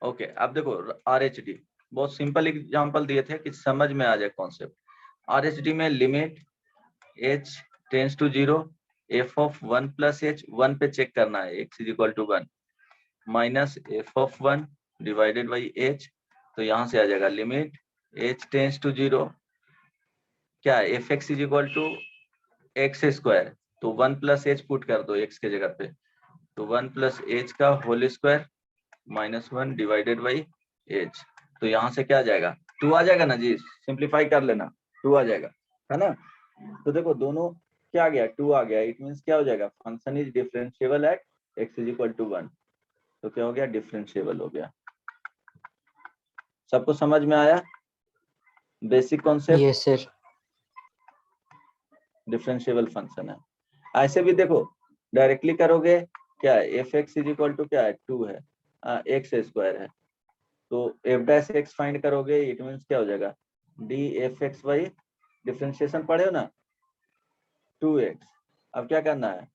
Okay, अब देखो RHD, बहुत सिंपल एग्जांपल दिए थे कि समझ में आ जाए कॉन्सेप्ट। RHD में limit h tends to 0 f of 1 plus h, 1 पे चेक करना है, x is equal to 1 minus f of 1 divided by h। तो यहां से आ जाएगा लिमिट h टेंड्स टू 0, क्या है, fx is equal to x square. तो 1 प्लस h पुट कर दो x के जगह पे, तो 1 प्लस h का whole square minus 1 divided by h। तो यहाँ से क्या आ जाएगा, 2 आ जाएगा ना जी, सिंप्लीफाई कर लेना, 2 आ जाएगा, है ना। तो देखो दोनों क्या आ गया, 2 आ गया। इट मींस क्या हो जाएगा, function is differentiable at x is equal to 1। तो क्या हो गया, डिफरेंशिएबल हो गया। सबको समझ में आया basic concept? Yes, sir. Differentiable function है। ऐसे भी देखो डायरेक्टली करोगे, क्या है, f x is equal to क्या है, 2 है, एक्स स्क्वायर है। तो एफ डैश एक्स फाइंड करोगे, इट मींस क्या हो जाएगा, d f x by, differentiation पढ़े हो ना, 2x। अब क्या करना है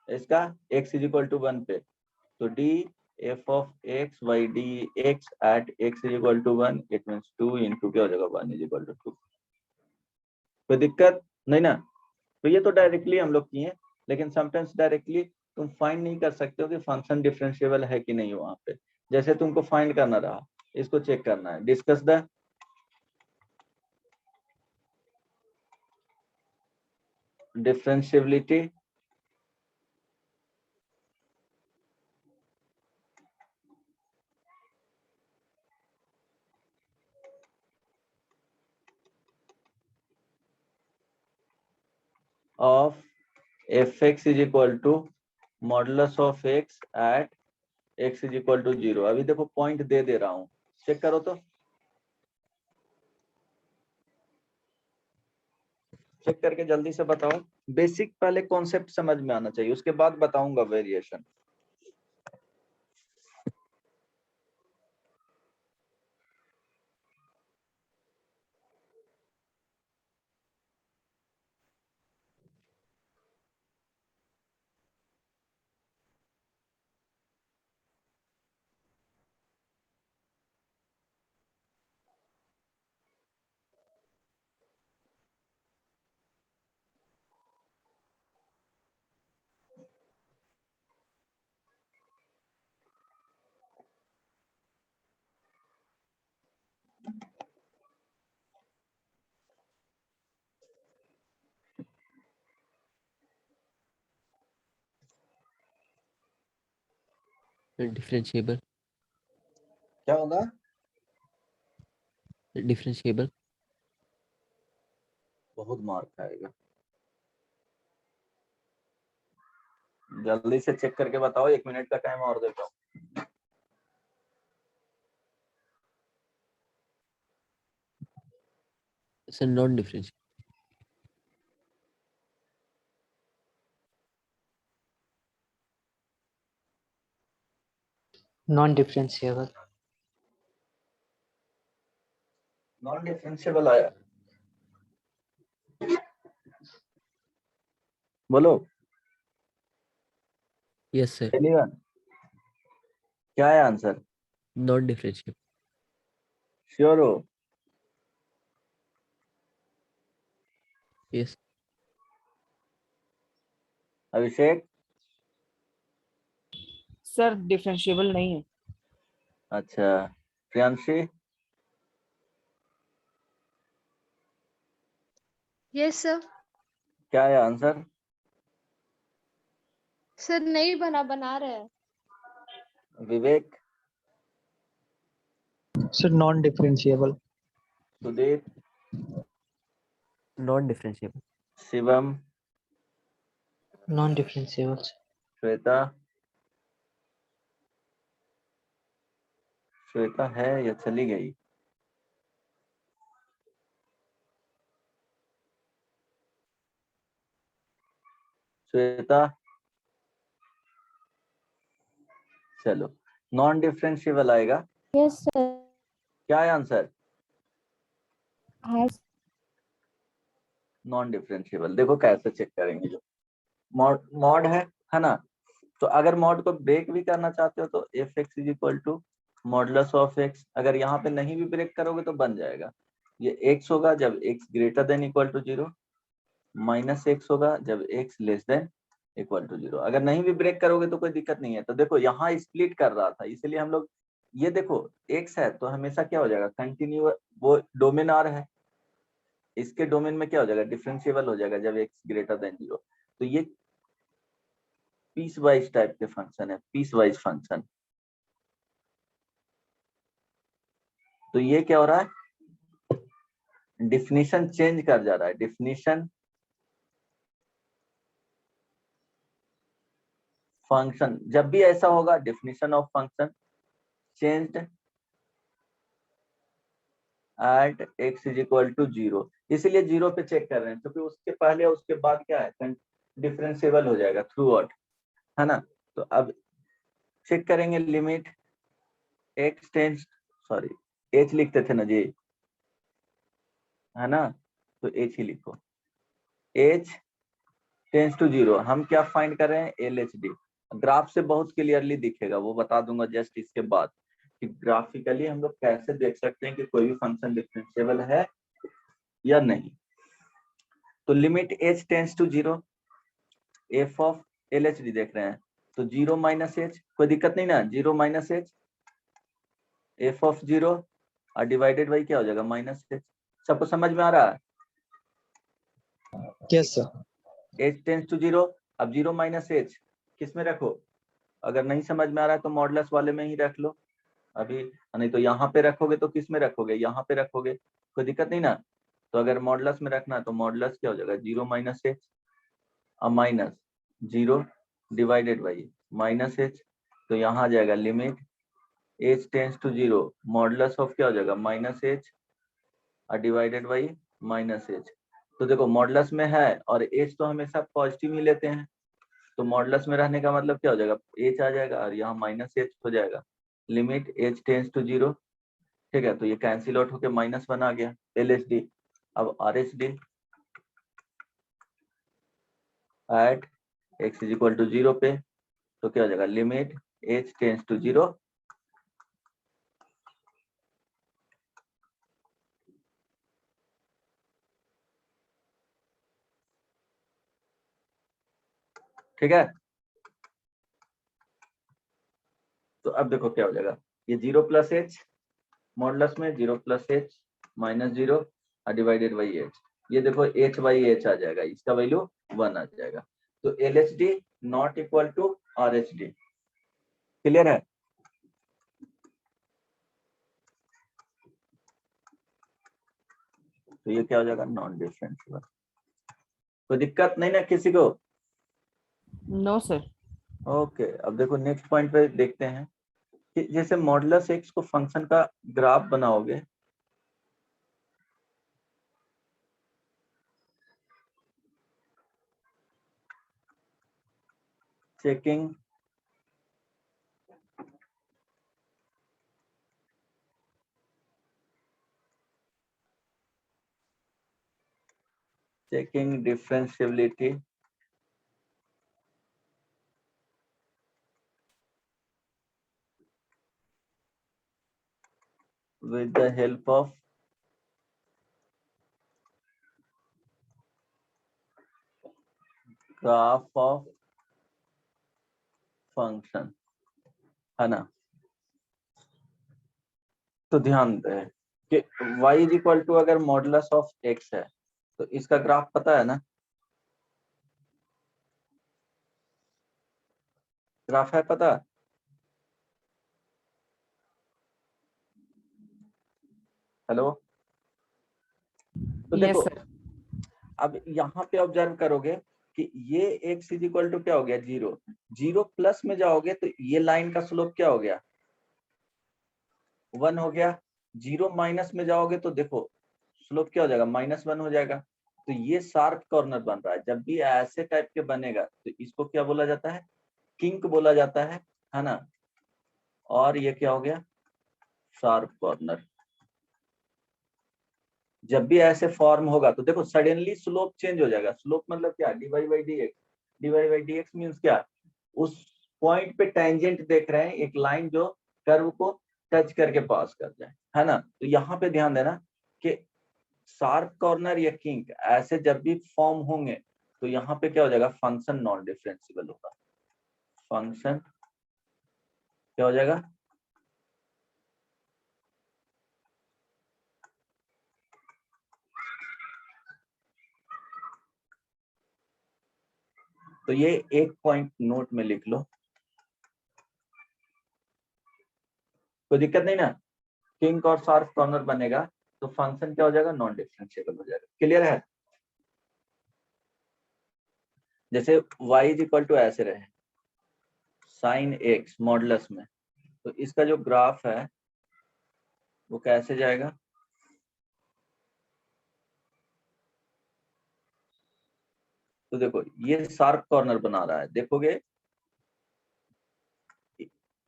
इसका, x इज इक्वल टू 1 पे, तो d f of x by d x at x is equal to 1, it means 2 into क्या हो जाएगा, 1 इज इक्वल टू 2। कोई दिक्कत नहीं ना। तो ये तो डायरेक्टली हम लोग किए, लेकिन समटाइम्स डायरेक्टली तुम फाइंड नहीं कर सकते हो कि फंक्शन डिफरेंशिएबल है कि नहीं वहां पे। जैसे तुमको फाइंड करना रहा, इसको चेक करना है, discuss the differentiability of fx is equal to modulus of x at x is equal to 0। अभी देखो पॉइंट दे रहा हूं, चेक करो तो, चेक करके जल्दी से बताओ। बेसिक पहले कॉन्सेप्ट समझ में आना चाहिए, उसके बाद बताऊंगा वेरिएशन। डिफरेंशिएबल। क्या होगा, डिफरेंशिएबल। बहुत मार खाएगा, जल्दी से चेक करके बताओ, 1 मिनट का टाइम और देता हूँ। Sir non differentiable. Non-differentiable. Non differentiable आया, बोलो। Yes sir. एनीवन, क्या है आंसर, नॉन डिफरेंशिएबल। श्योर हो? यस। अभिषेक? सर डिफरेंशिएबल नहीं है। अच्छा, प्रियांशी? Yes sir. क्या है आंसर? सर नहीं बना रहे हैं। Vivek? Sir, non-differentiable. Sudeep? Non differentiable. Shivam? Non-differentiable. Shweta? Shweta है या चली गई? श्वेता? चलो, नॉन डिफरेंशिएबल आएगा। Yes, sir. क्या है आंसर? has non differentiable. देखो कैसे चेक करेंगे, जो मॉड है ना, तो अगर मॉड को ब्रेक भी करना चाहते हो तो f x is equal to modulus of x. अगर यहाँ पे नहीं भी ब्रेक करोगे तो बन जाएगा, ये एक्स होगा जब x greater than equal to 0, minus x होगा जब x less than equal to 0। अगर नहीं भी ब्रेक करोगे तो कोई दिक्कत नहीं है। तो देखो यहाँ स्प्लिट कर रहा था, इसलिए हम लोग ये देखो एक्स है तो हमेशा क्या हो जाएगा, कंटिन्यू, वो डोमेन आर है, इसके डोमेन में क्या हो जाएगा, डिफरेंशिएबल हो जाएगा जब एक्स ग्रेटर देन 0। तो ये पीस वाइज टाइप के फंक्शन है, पीस वाइज फंक्शन। तो ये क्या हो रहा है, डिफिनीशन चेंज कर जा रहा है, डिफिनीशन फंक्शन। जब भी ऐसा होगा definition of function changed at x is equal to 0, इसलिए 0 पे चेक कर रहे हैं क्योंकि उसके पहले और उसके बाद क्या है, डिफरेंशिएबल हो जाएगा थ्रू आउट, है ना। तो अब चेक करेंगे limit x tense, sorry H लिखते थे ना जी, है ना, तो एच ही लिखो, एच टेंस टू 0। हम क्या फाइंड कर रहे हैं, एल एच डी। ग्राफ से बहुत क्लियरली दिखेगा, वो बता दूंगा जस्ट इसके बाद कि ग्राफिकली हम लोग कैसे देख सकते हैं कि कोई भी फंक्शन डिफरेंशिएबल है या नहीं। तो limit h tends to 0, f of L H D देख रहे हैं, तो 0 माइनस एच, कोई दिक्कत नहीं ना, 0 माइनस एच एफ ऑफ 0 और डिवाइडेड बाई क्या हो जाएगा, माइनस एच। सबको समझ में आ रहा है? Yes sir. H tends to 0, अब 0 माइनस एच किस में रखो, अगर नहीं समझ में आ रहा है तो मॉडुलस वाले में ही रख लो अभी, नहीं तो यहाँ पे रखोगे तो किस में रखोगे, यहाँ पे रखोगे, कोई दिक्कत नहीं ना। तो अगर मॉडुलस में रखना है तो मॉडुलस क्या हो जाएगा, 0 माइनस एच और minus 0 divided by minus h. तो यहाँ आ जाएगा limit h tends to 0, modulus of क्या हो जाएगा, माइनस एच और डिवाइडेड बाई माइनस एच। तो देखो मॉडुलस में है और एच तो हमेशा पॉजिटिव ही लेते हैं, तो मॉडुलस में रहने का मतलब क्या हो जाएगा, एच आ जाएगा और यहाँ माइनस एच हो जाएगा। लिमिट एच टेंस टू 0, ठीक है, तो ये कैंसिल आउट होके -1 आ गया एल एच डी। अब R H D at x is equal to 0 पे, तो क्या हो जाएगा, लिमिट एच टेंस टू 0 ठीक है। तो अब देखो क्या हो जाएगा, ये 0 प्लस एच मॉडुलस में 0 plus H minus 0 divided by H, ये देखो एच बाई एच आ जाएगा, इसका वैल्यू 1 आ जाएगा। तो L H D not equal to R H D, clear है? तो ये क्या हो जाएगा, नॉन डिफरेंशिएबल। कोई दिक्कत नहीं ना किसी को? No sir. ओके, अब देखो नेक्स्ट पॉइंट पे देखते हैं कि जैसे मॉडुलस एक्स को फंक्शन का ग्राफ बनाओगे, checking differentiability with the help of graph of function, है ना। तो ध्यान दें कि y इज इक्वल टू अगर मॉडुलस ऑफ x है तो इसका ग्राफ पता है ना, ग्राफ है पता? हेलो, तो यस देखो सर। अब यहाँ पे ऑब्जर्व करोगे कि ये x इज इक्वल टू क्या हो गया, 0, 0 प्लस में जाओगे तो ये लाइन का स्लोप क्या हो गया, 1 हो गया। 0 माइनस में जाओगे तो देखो स्लोप क्या हो जाएगा, -1 हो जाएगा। तो ये शार्प कॉर्नर बन रहा है, जब भी ऐसे टाइप के बनेगा तो इसको क्या बोला जाता है, किंक बोला जाता है ना। और ये क्या हो गया, शार्प कॉर्नर, जब भी ऐसे फॉर्म होगा तो देखो सडनली स्लोप चेंज हो जाएगा। स्लोप मतलब क्या, dy by d x. dy by d x means क्या, उस पॉइंट पे टेंजेंट देख रहे हैं, एक लाइन जो कर्व को टच करके पास कर जाए, है ना। तो यहाँ पे ध्यान देना कि शार्प कॉर्नर या किंक ऐसे जब भी फॉर्म होंगे तो यहाँ पे क्या हो जाएगा, फंक्शन नॉन डिफरेंशिएबल होगा। फंक्शन क्या हो जाएगा, तो ये एक पॉइंट नोट में लिख लो, कोई दिक्कत नहीं ना। किंक और शार्प कॉर्नर बनेगा तो फंक्शन क्या हो जाएगा, नॉन डिफरेंशिएबल हो जाएगा। क्लियर है। जैसे y इज इक्वल टू ऐसे रहे साइन एक्स मॉडुलस में, तो इसका जो ग्राफ है वो कैसे जाएगा, तो देखो ये शार्प कॉर्नर बना रहा है, देखोगे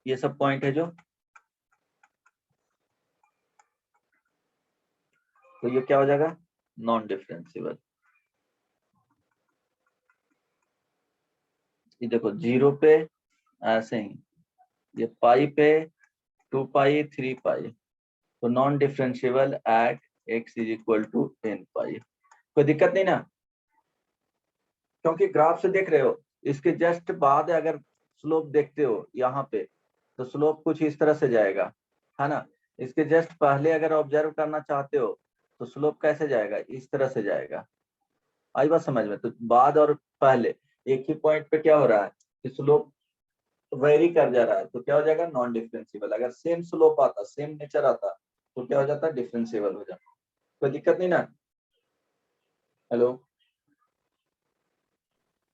ये सब पॉइंट है जो, तो ये क्या हो जाएगा, नॉन डिफरेंशिएबल। ये देखो 0 पे ऐसे ही, ये पाई पे 2 पाई 3 पाई, तो non differentiable at x is equal to n pi. कोई दिक्कत नहीं ना, क्योंकि ग्राफ से देख रहे हो, इसके जस्ट बाद अगर स्लोप देखते हो यहाँ पे, तो स्लोप कुछ इस तरह से जाएगा, है ना। इसके जस्ट पहले अगर ऑब्जर्व करना चाहते हो तो स्लोप कैसे जाएगा, इस तरह से जाएगा। आई बात समझ में। तो बाद और पहले एक ही पॉइंट पे क्या हो रहा है कि स्लोप वेरी कर जा रहा है, तो क्या हो जाएगा, नॉन डिफरेंशिएबल। अगर सेम स्लोप आता, सेम नेचर आता, तो क्या हो जाता, डिफरेंशिएबल हो जाता। कोई दिक्कत नहीं ना। हेलो,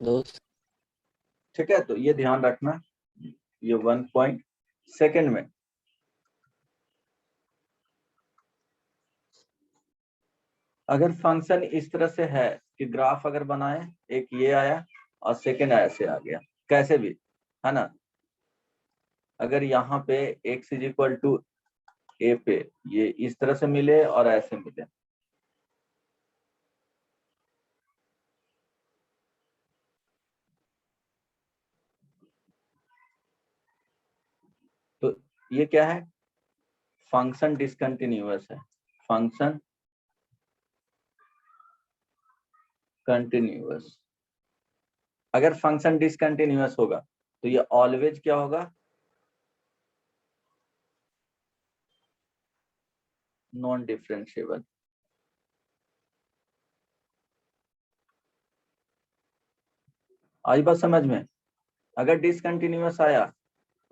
दोस्त ठीक है। तो ये ध्यान रखना, ये 1 पॉइंट। सेकेंड में अगर फंक्शन इस तरह से है कि ग्राफ अगर बनाए, एक ये आया और सेकेंड ऐसे आ गया, कैसे भी, है ना। अगर यहाँ पे x इज इक्वल टू ए पे ये इस तरह से मिले और ऐसे मिले, तो ये क्या है, फंक्शन डिसकंटिन्यूअस है। Function continuous. अगर फंक्शन डिसकंटिन्यूअस होगा तो ये ऑलवेज क्या होगा, नॉन डिफरेंशिएबल। आई बात समझ में। अगर डिसकंटिन्यूअस आया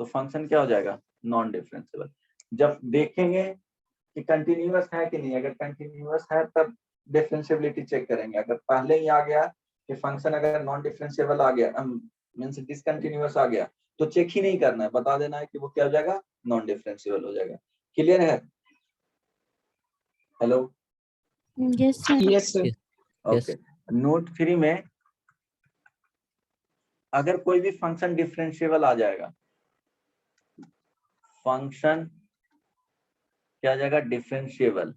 तो फंक्शन क्या हो जाएगा, नॉन डिफरेंशिएबल। जब देखेंगे कि कंटिन्यूअस है कि नहीं, अगर कंटिन्यूअस है तब डिफरेंशिएबिलिटी चेक करेंगे। अगर पहले ही आ गया कि फंक्शन अगर नॉन डिफरेंशिएबल आ गया, मींस डिसकंटिन्यूअस आ गया, तो चेक ही नहीं करना है, बता देना है कि वो क्या हो जाएगा, नॉन डिफरेंशिएबल हो जाएगा। क्लियर है। Hello, Yes, sir. Yes, sir. yes okay. Note 3 में अगर कोई भी फंक्शन डिफरेंशिएबल आ जाएगा, फंक्शन क्या आ जाएगा, differentiable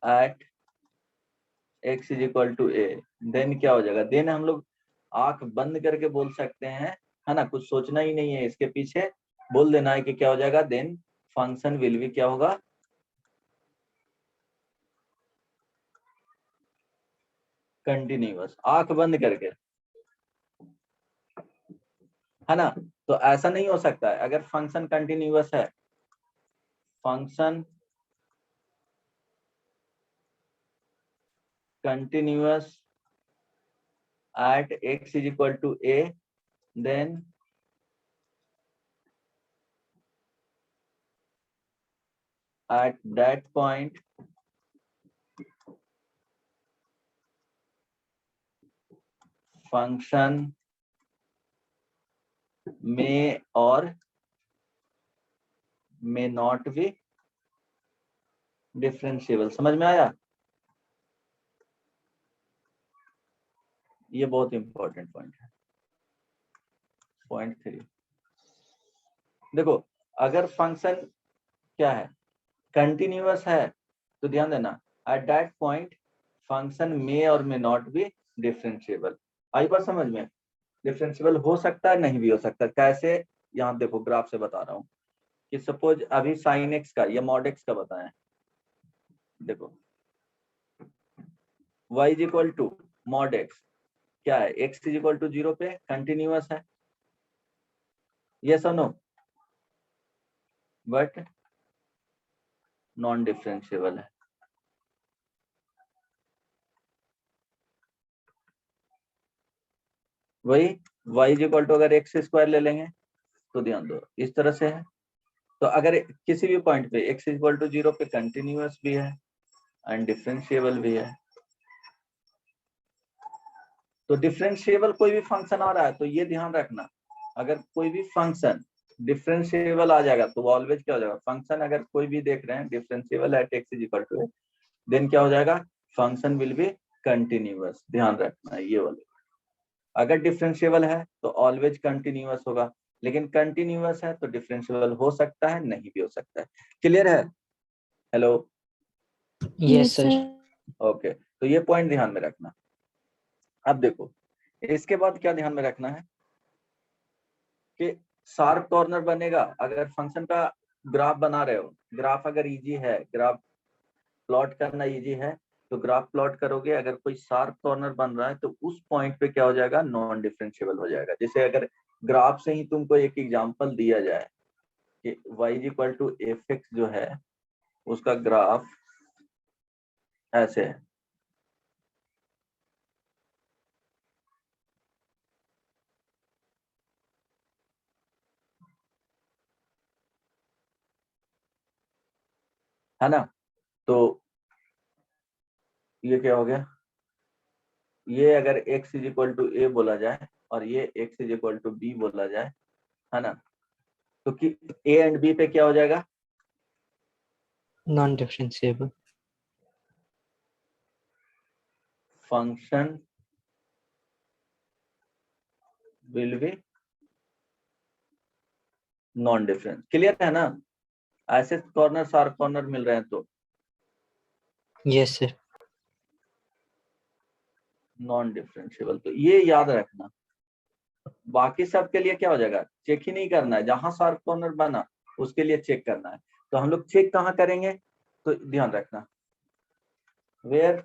at x is equal to a, then क्या हो जाएगा, देन हम लोग आंख बंद करके बोल सकते हैं, है ना, कुछ सोचना ही नहीं है इसके पीछे, बोल देना है कि क्या हो जाएगा, देन फंक्शन विल भी क्या होगा, कंटिन्यूअस। आंख बंद करके, है ना। तो ऐसा नहीं हो सकता है, अगर फंक्शन कंटिन्यूअस है, function continuous at x is equal to a, then at that point function may or may not be differentiable. समझ में आया। ये बहुत इंपॉर्टेंट पॉइंट है। पॉइंट 3 देखो, अगर फंक्शन क्या है, कंटिन्यूअस है, तो ध्यान देना एट दैट पॉइंट फंक्शन मे और मे नॉट बी डिफरेंशिएबल। आई बात समझ में? डिफरेंशिएबल हो सकता है, नहीं भी हो सकता। कैसे? यहाँ देखो ग्राफ से बता रहा हूँ कि सपोज अभी साइन एक्स का या मॉड एक्स का बताएं। देखो y is equal to mod x क्या है, x इज इक्वल टू 0 पे कंटिन्यूअस है, यस और नो? बट नॉन डिफरेंशिएबल है। वही y इज इक्वल टू अगर एक्स स्क्वायर ले लेंगे तो ध्यान दो इस तरह से है, तो अगर किसी भी पॉइंट पे x इज इक्वल टू 0 पे कंटिन्यूअस भी है एंड डिफरेंशिएबल भी है, तो डिफरेंशिएबल कोई भी फंक्शन आ रहा है तो ये ध्यान रखना, अगर कोई भी फंक्शन डिफरेंशिएबल आ जाएगा तो ऑलवेज क्या हो जाएगा, फंक्शन अगर कोई भी देख रहे हैं differentiable at x is equal to then क्या हो जाएगा, फंक्शन विल बी कंटिन्यूअस। ध्यान रखना ये वाले, अगर डिफरेंशिएबल है तो ऑलवेज कंटिन्यूअस होगा, लेकिन कंटिन्यूअस है तो डिफरेंशिएबल हो सकता है, नहीं भी हो सकता है। क्लियर है? हेलो? Yes, sir. ओके, तो ये पॉइंट ध्यान में रखना। अब देखो इसके बाद क्या ध्यान में रखना है कि शार्प कॉर्नर बनेगा अगर फंक्शन का ग्राफ बना रहे हो, ग्राफ अगर इजी है, ग्राफ प्लॉट करना इजी है तो ग्राफ प्लॉट करोगे, अगर कोई शार्प कॉर्नर बन रहा है तो उस पॉइंट पे क्या हो जाएगा, नॉन डिफरेंशिएबल हो जाएगा। जैसे अगर ग्राफ से ही तुमको एक एग्जांपल दिया जाए कि y is equal to f x जो है उसका ग्राफ ऐसे है ना, तो ये क्या हो गया, ये अगर x is equal to a बोला जाए और ये x is equal to b बोला जाए, है ना, तो कि a एंड b पे क्या हो जाएगा, Non-differentiable. Function will be non difference. Clear है ना? ऐसे कॉर्नर शार्प कॉर्नर मिल रहे हैं तो Yes, sir. नॉन डिफरेंशिएबल, तो ये याद रखना। बाकी सब के लिए क्या हो जाएगा, चेक ही नहीं करना है, जहां शार्प कॉर्नर बना उसके लिए चेक करना है। तो हम लोग चेक कहाँ करेंगे, तो ध्यान रखना where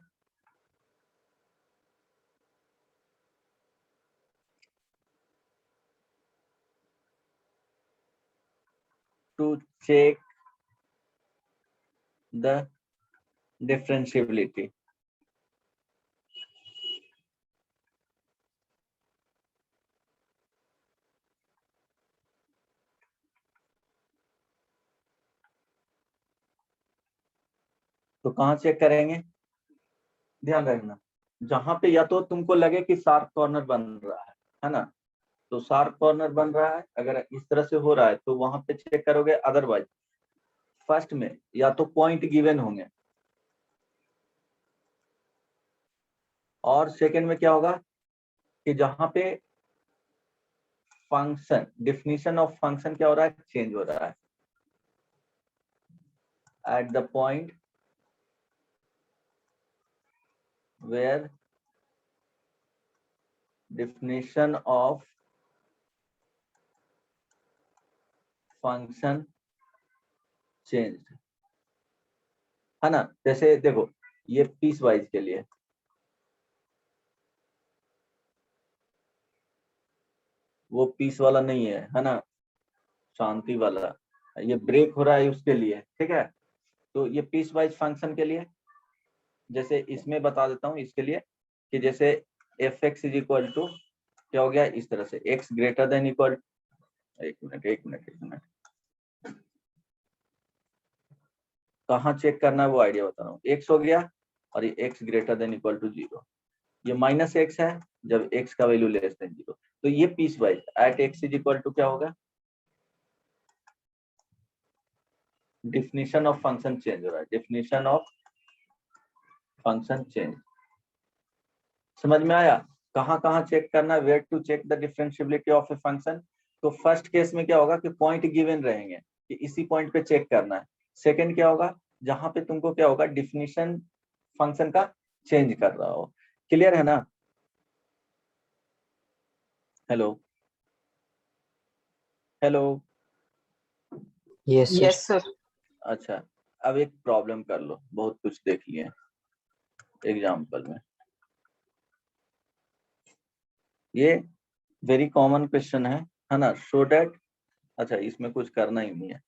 to check the differentiability. तो कहाँ चेक करेंगे, ध्यान रखना जहां पे या तो तुमको लगे कि शार्प कॉर्नर बन रहा है ना, तो शार्प कॉर्नर बन रहा है अगर इस तरह से हो रहा है तो वहां पे चेक करोगे। अदरवाइज फर्स्ट में या तो पॉइंट गिवन होंगे और सेकंड में क्या होगा कि जहां पे फंक्शन डिफिनीशन ऑफ फंक्शन क्या हो रहा है, चेंज हो रहा है at the point where definition of function changed, है ना। जैसे देखो ये पीस वाइज के लिए, वो पीस वाला नहीं है ना, शांति वाला, ये ब्रेक हो रहा है उसके लिए, ठीक है। तो ये पीस वाइज फंक्शन के लिए, जैसे इसमें बता देता हूँ इसके लिए कि जैसे f x is equal to क्या हो गया इस तरह से, एक्स ग्रेटर देन इक्वल, एक मिनट कहाँ चेक करना है वो आइडिया बता रहा हूँ। एक्स हो गया और ये x greater than equal to 0, ये माइनस एक्स है जब एक्स का वैल्यू लेस देन 0, तो ये piecewise at x is equal to क्या होगा, डिफिनीशन ऑफ फंक्शन चेंज हो रहा है, डिफिनीशन ऑफ फंक्शन चेंज। समझ में आया? कहाँ कहाँ चेक करना है, where to check the differentiability of a function. तो फर्स्ट केस में क्या होगा कि पॉइंट गिवन रहेंगे, कि इसी पॉइंट पे चेक करना है। सेकंड क्या होगा, जहां पे तुमको क्या होगा, डिफिनीशन फंक्शन का चेंज कर रहा हो। क्लियर है ना? Hello hello. Yes, sir. Yes, sir. अच्छा, अब एक प्रॉब्लम कर लो, बहुत कुछ देख लिए एग्जाम्पल में। ये वेरी कॉमन क्वेश्चन है ना? सो डैट, अच्छा इसमें कुछ करना ही नहीं है,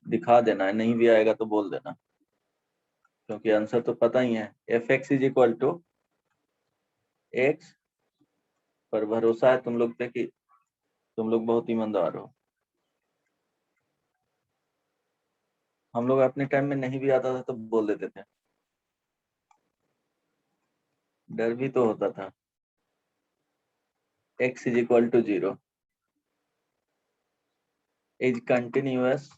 दिखा देना है, नहीं भी आएगा तो बोल देना, क्योंकि आंसर तो पता ही है। F x is equal to x, पर भरोसा है तुम लोग पे कि तुम लोग बहुत ईमानदार हो। हम लोग अपने टाइम में नहीं भी आता था तो बोल देते थे, डर भी तो होता था। x is equal to 0 is continuous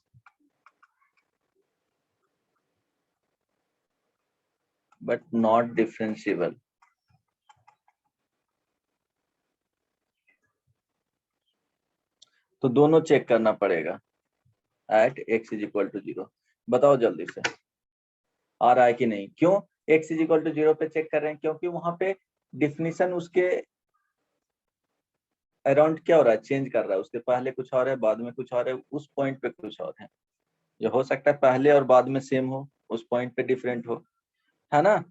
but not differentiable. तो दोनों चेक करना पड़ेगा at x is equal to 0। बताओ जल्दी से, आ रहा है कि नहीं? क्यों x इज इक्वल टू 0 पे चेक कर रहे हैं? क्योंकि वहां पे डिफिनीशन उसके अराउंड क्या हो रहा है, चेंज कर रहा है। उसके पहले कुछ और है, बाद में कुछ और है, उस पॉइंट पे कुछ और है। ये हो सकता है पहले और बाद में सेम हो, उस पॉइंट पे डिफरेंट हो, है ना?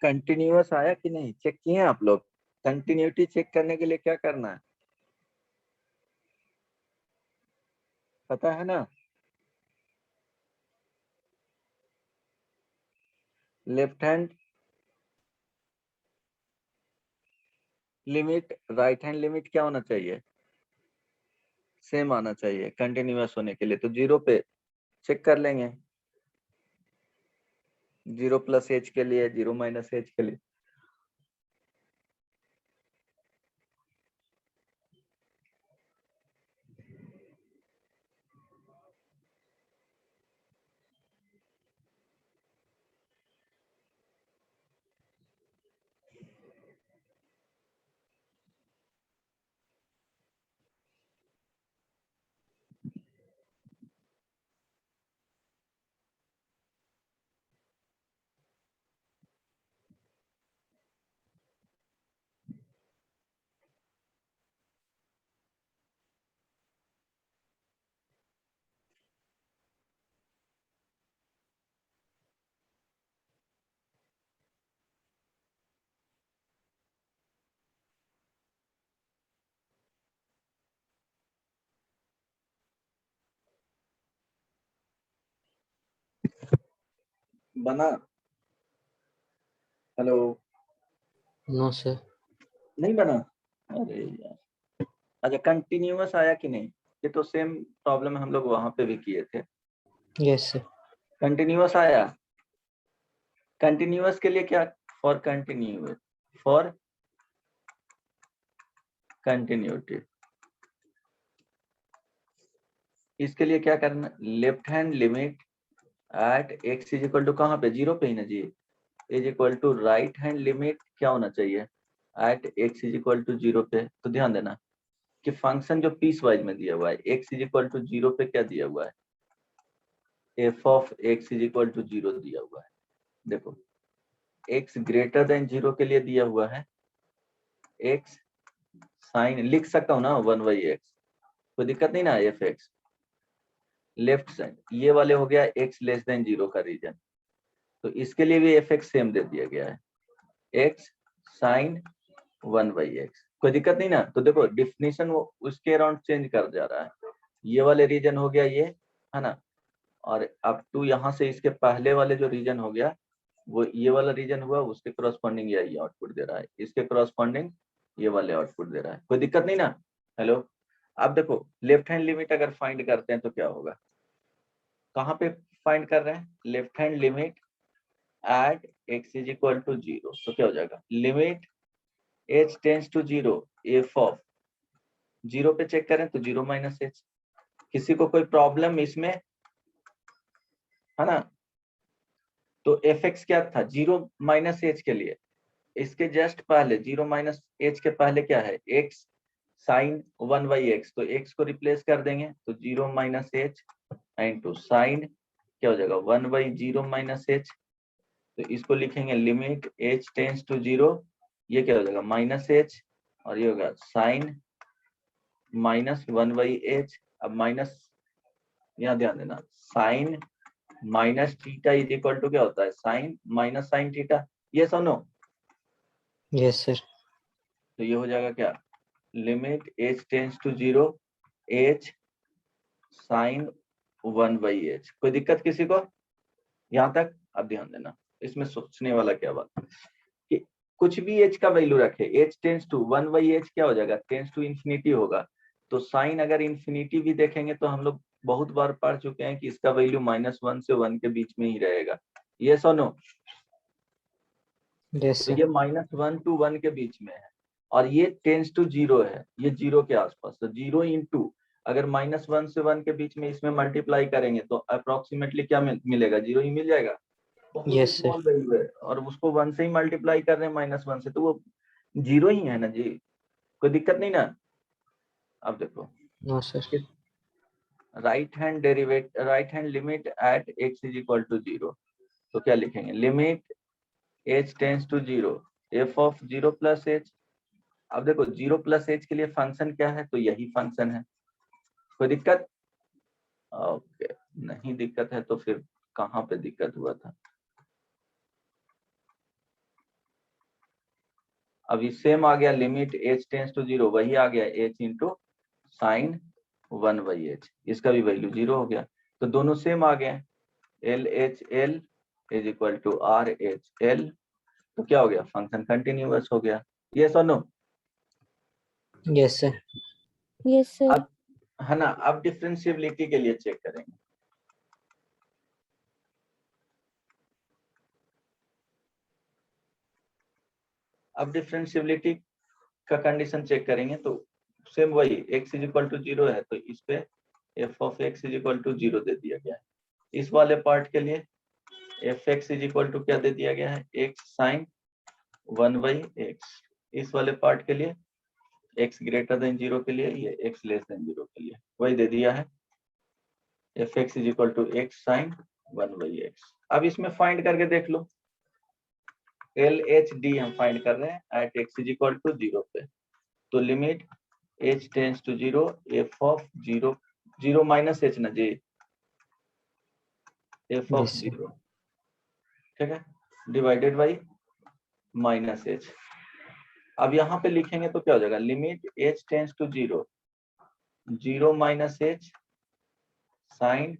कंटिन्यूअस आया कि नहीं, चेक किए हैं आप लोग? कंटिन्यूटी चेक करने के लिए क्या करना है, पता है ना? Left hand limit, right hand limit क्या होना चाहिए, सेम आना चाहिए कंटिन्यूअस होने के लिए। तो 0 पे चेक कर लेंगे, 0 प्लस एच के लिए, 0 माइनस एच के लिए। बना? Hello, No, sir. नहीं बना? अरे यार, अच्छा कंटिन्यूअस आया कि नहीं? ये तो सेम प्रॉब्लम हम लोग वहां पे भी किए थे। Yes, sir. कंटिन्यूअस आया? कंटिन्यूअस के लिए क्या? फॉर कंटिन्यूअस, फॉर कंटिन्यूटी, इसके लिए क्या करना? Left hand limit at x is equal to कहाँ पे? 0 पे ही ना जी। Is equal to right hand limit क्या होना चाहिए? At x is equal to 0 पे। तो ध्यान देना कि फंक्शन जो पीस वाइज में दिया हुआ है, एक्स इज इक्वल टू 0 पे क्या दिया हुआ है? F of x is equal to 0 दिया हुआ है। देखो एक्स ग्रेटर देन 0 के लिए दिया हुआ है एक्स साइन, लिख सकता हूँ ना 1/x, कोई दिक्कत नहीं ना। एफ एक्स लेफ्ट साइड, ये वाले हो गया एक्स लेस देन 0 का रीजन, तो इसके लिए भी एफ एक्स सेम दे दिया गया है, एक्स साइन 1/x, कोई दिक्कत नहीं ना। तो देखो डिफिनीशन वो उसके अराउंड चेंज कर जा रहा है। ये वाले रीजन हो गया ये, है ना, और अप टू यहाँ से इसके पहले वाले जो रीजन हो गया वो ये वाला रीजन हुआ, उसके करस्पॉन्डिंग ये आउटपुट दे रहा है, इसके करस्पॉन्डिंग ये वाले आउटपुट दे रहा है, कोई दिक्कत नहीं ना। हेलो, अब देखो लेफ्ट हैंड लिमिट अगर फाइंड करते हैं तो क्या होगा? कहाँ पे फाइंड कर रहे हैं? Left hand limit at x is equal to 0, तो क्या हो जाएगा? Limit h tends to 0 f of 0 पे चेक करें तो 0 माइनस एच। किसी को कोई प्रॉब्लम इसमें, है ना? तो एफ एक्स क्या था? 0 माइनस एच के लिए, इसके जस्ट पहले 0 माइनस एच के पहले क्या है? x साइन 1/x, तो x को रिप्लेस कर देंगे तो 0 माइनस एच इंटू साइन क्या हो जाएगा? 1/0 माइनस एच, तो इसको लिखेंगे लिमिट h टेंस टू 0, ये क्या हो जाएगा? माइनस एच, और ये होगा साइन माइनस 1/h। अब माइनस, यहाँ ध्यान देना, sine minus theta is equal to क्या होता है? साइन माइनस साइन थीटा, ये सुनो। Yes, sir. तो ये हो जाएगा क्या? Limit h tends to 0 h sine 1/h। कोई दिक्कत किसी को यहाँ तक? अब ध्यान देना, इसमें सोचने वाला क्या बात कि कुछ भी h का वैल्यू रखे, h टेंस टू 1/h क्या हो जाएगा? टेंस टू इंफिनिटी होगा। तो साइन अगर इंफिनिटी भी देखेंगे तो हम लोग बहुत बार पढ़ चुके हैं कि इसका वैल्यू -1 से 1 के बीच में ही रहेगा, ये सुनो। Yes, तो sir. ये -1 to 1 के बीच में है, और ये टेंस टू 0 है, ये 0 के आसपास। तो 0 इंटू अगर -1 से 1 के बीच में इसमें मल्टीप्लाई करेंगे तो अप्रोक्सीमेटली क्या मिलेगा? 0 ही मिल जाएगा। बहुत Yes, sir. स्मॉल वैल्यू है, और उसको 1 से ही मल्टीप्लाई कर रहे हैं -1 से, तो वो 0 ही है ना जी, कोई दिक्कत नहीं ना। अब देखो No, sir. Right hand limit at x is equal to 0, तो क्या लिखेंगे? Limit h tends to 0 f of 0 plus h। अब देखो 0 प्लस h के लिए फंक्शन क्या है? तो यही फंक्शन है, कोई दिक्कत? ओके, नहीं दिक्कत है तो फिर कहाँ पे दिक्कत हुआ था? अभी सेम आ गया, लिमिट h टेंस टू 0, वही आ गया h इंटू साइन 1/h, इसका भी वैल्यू 0 हो गया, तो दोनों सेम आ गए। LHL is equal to RHL, तो क्या हो गया? फंक्शन कंटिन्यूअस हो गया, ये सुनो। Yes, sir. Yes, sir. अब है ना, अब डिफरेंशिएबिलिटी के लिए चेक करेंगे। अब डिफरेंशिएबिलिटी का कंडीशन चेक करेंगे तो सेम वही, x इज इक्वल टू 0 है तो इस पे f of x is equal to 0 दे दिया गया है। इस वाले पार्ट के लिए f x is equal to क्या दे दिया गया है? x sine 1/x। इस वाले पार्ट के लिए x ग्रेटर देन 0 के लिए ये x लेस देन 0 के लिए वही दे दिया है, f x is equal to x sine 1/x। अब इसमें फाइंड करके देख लो, LHD हम फाइंड कर रहे हैं at x is equal to 0 पे, तो limit h tends to 0 f of 0 minus h ना जी, f ऑफ Yes, sir. 0, ठीक है, डिवाइडेड बाई माइनस h। अब यहाँ पे लिखेंगे तो क्या हो जाएगा? Limit h tends to 0 minus h sine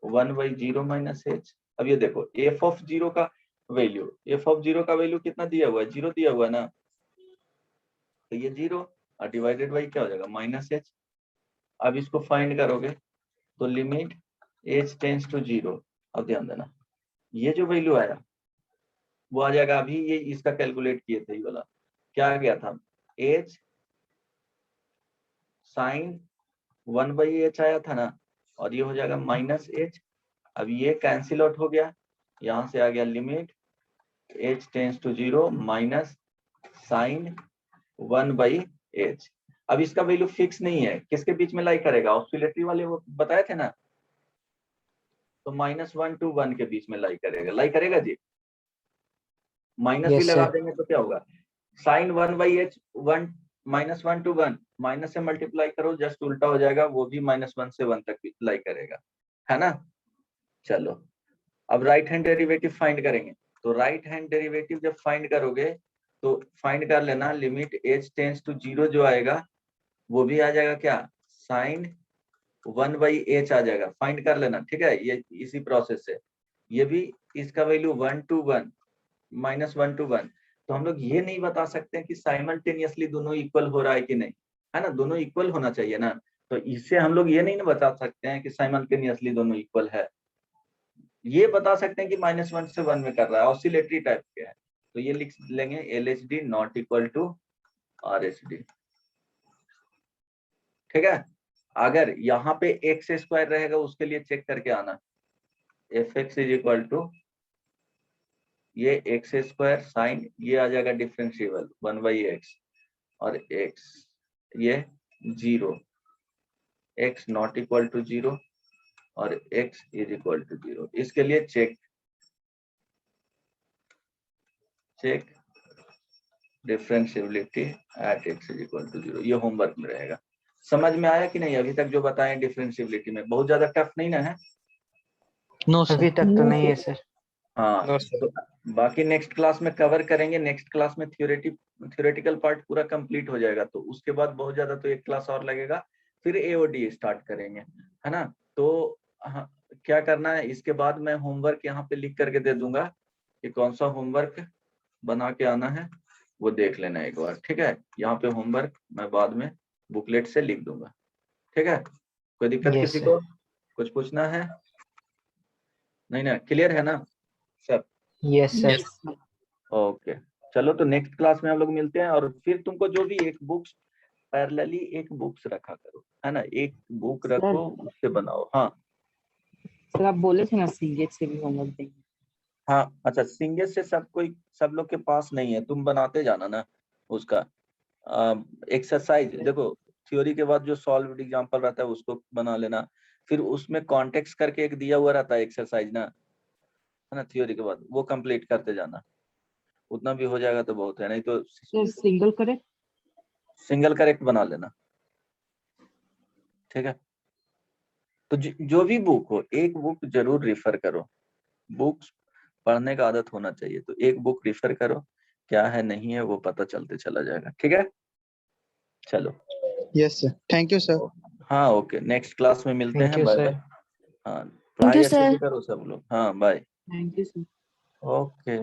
1/0 minus h अब ये देखो एफ ऑफ जीरो का वैल्यू कितना दिया हुआ है, 0 दिया हुआ है ना, तो ये 0 और डिवाइडेड बाई क्या हो जाएगा -h। अब इसको फाइंड करोगे तो लिमिट h टेंड्स टू 0। अब ध्यान देना ये जो वैल्यू आया वो आ जाएगा, अभी ये इसका कैलकुलेट किए थे ये वाला, क्या आ गया था h साइन 1/h आया था ना, और ये हो जाएगा -h। अब ये कैंसिल आउट हो गया, यहां से आ गया limit h tends to 0 minus sine 1/h। अब इसका वैल्यू फिक्स नहीं है, किसके बीच में लाई करेगा, ऑस्किलेटरी वाले वो बताए थे ना, तो -1 to 1 के बीच में लाई करेगा जी। माइनस भी Yes, लगा sir. देंगे तो क्या होगा, साइन 1/h 1 -1 to 1 माइनस से मल्टीप्लाई करो जस्ट उल्टा हो जाएगा, वो भी -1 से 1 तक लाई करेगा, है ना। चलो अब राइट हैंड डेरिवेटिव फाइंड करेंगे, तो राइट हैंड डेरिवेटिव जब फाइंड करोगे तो फाइंड कर लेना लिमिट h टेंड्स टू 0 जो आएगा वो भी आ जाएगा क्या, साइन 1/h आ जाएगा, फाइंड कर लेना, ठीक है। ये इसी प्रोसेस से ये भी इसका वैल्यू 1 to 1 -1 to 1, तो हम लोग ये नहीं बता सकते हैं कि साइमल्टेनियसली दोनों इक्वल हो रहा है कि नहीं, है ना, दोनों इक्वल होना चाहिए ना, तो इससे हम लोग ये नहीं ना बता सकते हैं कि साइमल्टेनियसली दोनों इक्वल है। ये बता सकते हैं कि -1 से 1 में कर रहा है, ऑसिलेटरी टाइप के है, तो ये लिख लेंगे LHD not equal to RHD, ठीक है। अगर यहाँ पे x स्क्वायर रहेगा उसके लिए चेक करके आना, fx इज इक्वल टू ये x स्क्वायर साइन ये आ जाएगा डिफरेंशिएबल 1/x और x ये 0, x नॉट इक्वल टू 0 और x इज इक्वल टू 0। इसके लिए check differentiability at x is equal to 0, ये होमवर्क में रहेगा। समझ में आया कि नहीं, अभी तक जो बताएं डिफरेंशिएबिलिटी में, बहुत ज्यादा टफ नहीं ना है। No, sir. अभी तक तो नहीं है सर। हाँ No, sir. तो बाकी नेक्स्ट क्लास में कवर करेंगे, नेक्स्ट क्लास में थियोरेटिकल पार्ट पूरा कंप्लीट हो जाएगा, तो उसके बाद बहुत ज्यादा तो एक क्लास और लगेगा, फिर AOD स्टार्ट करेंगे, है ना। तो हाँ, क्या करना है इसके बाद मैं होमवर्क यहाँ पे लिख करके दे दूंगा कि कौन सा होमवर्क बना के आना है, वो देख लेना एक बार, ठीक है। यहाँ पे होमवर्क मैं बाद में बुकलेट से लिख दूंगा, ठीक है। कोई दिक्कत Yes, किसी sir. को, कुछ पूछना है, नहीं ना, क्लियर है ना सब। Yes, sir. ओके चलो, तो नेक्स्ट क्लास में हम लोग मिलते हैं, और फिर तुमको जो भी एक बुक्स पैरेलली एक बुक्स रखा करो, है ना, एक बुक रखो उससे बनाओ। हाँ सर आप बोले थे ना सीगेट से भी होमवर्क देंगे। हाँ अच्छा, सिंगल से सब लोग के पास नहीं है, तुम बनाते जाना ना उसका एक्सरसाइज। देखो थ्योरी के बाद जो सॉल्व्ड एग्जांपल रहता है उसको बना लेना, फिर उसमें कॉन्टेक्स्ट करके एक दिया हुआ रहता है एक्सरसाइज ना, है ना, थ्योरी के बाद वो कंप्लीट करते जाना, उतना भी हो जाएगा तो बहुत है, नहीं तो सर सिंगल करेक्ट बना लेना, ठीक है। तो जो भी बुक हो एक बुक जरूर रिफर करो, बुक्स पढ़ने का आदत होना चाहिए, तो एक बुक रिफर करो, क्या है नहीं है वो पता चलते चला जाएगा, ठीक है। चलो Yes, sir. Thank you, sir. हाँ ओके, नेक्स्ट क्लास में मिलते Thank हैं, you, बाय sir. बाय। हाँ पढ़ाई you, अच्छे से sir. करो सब लोग, हाँ bye, thank you sir. Okay.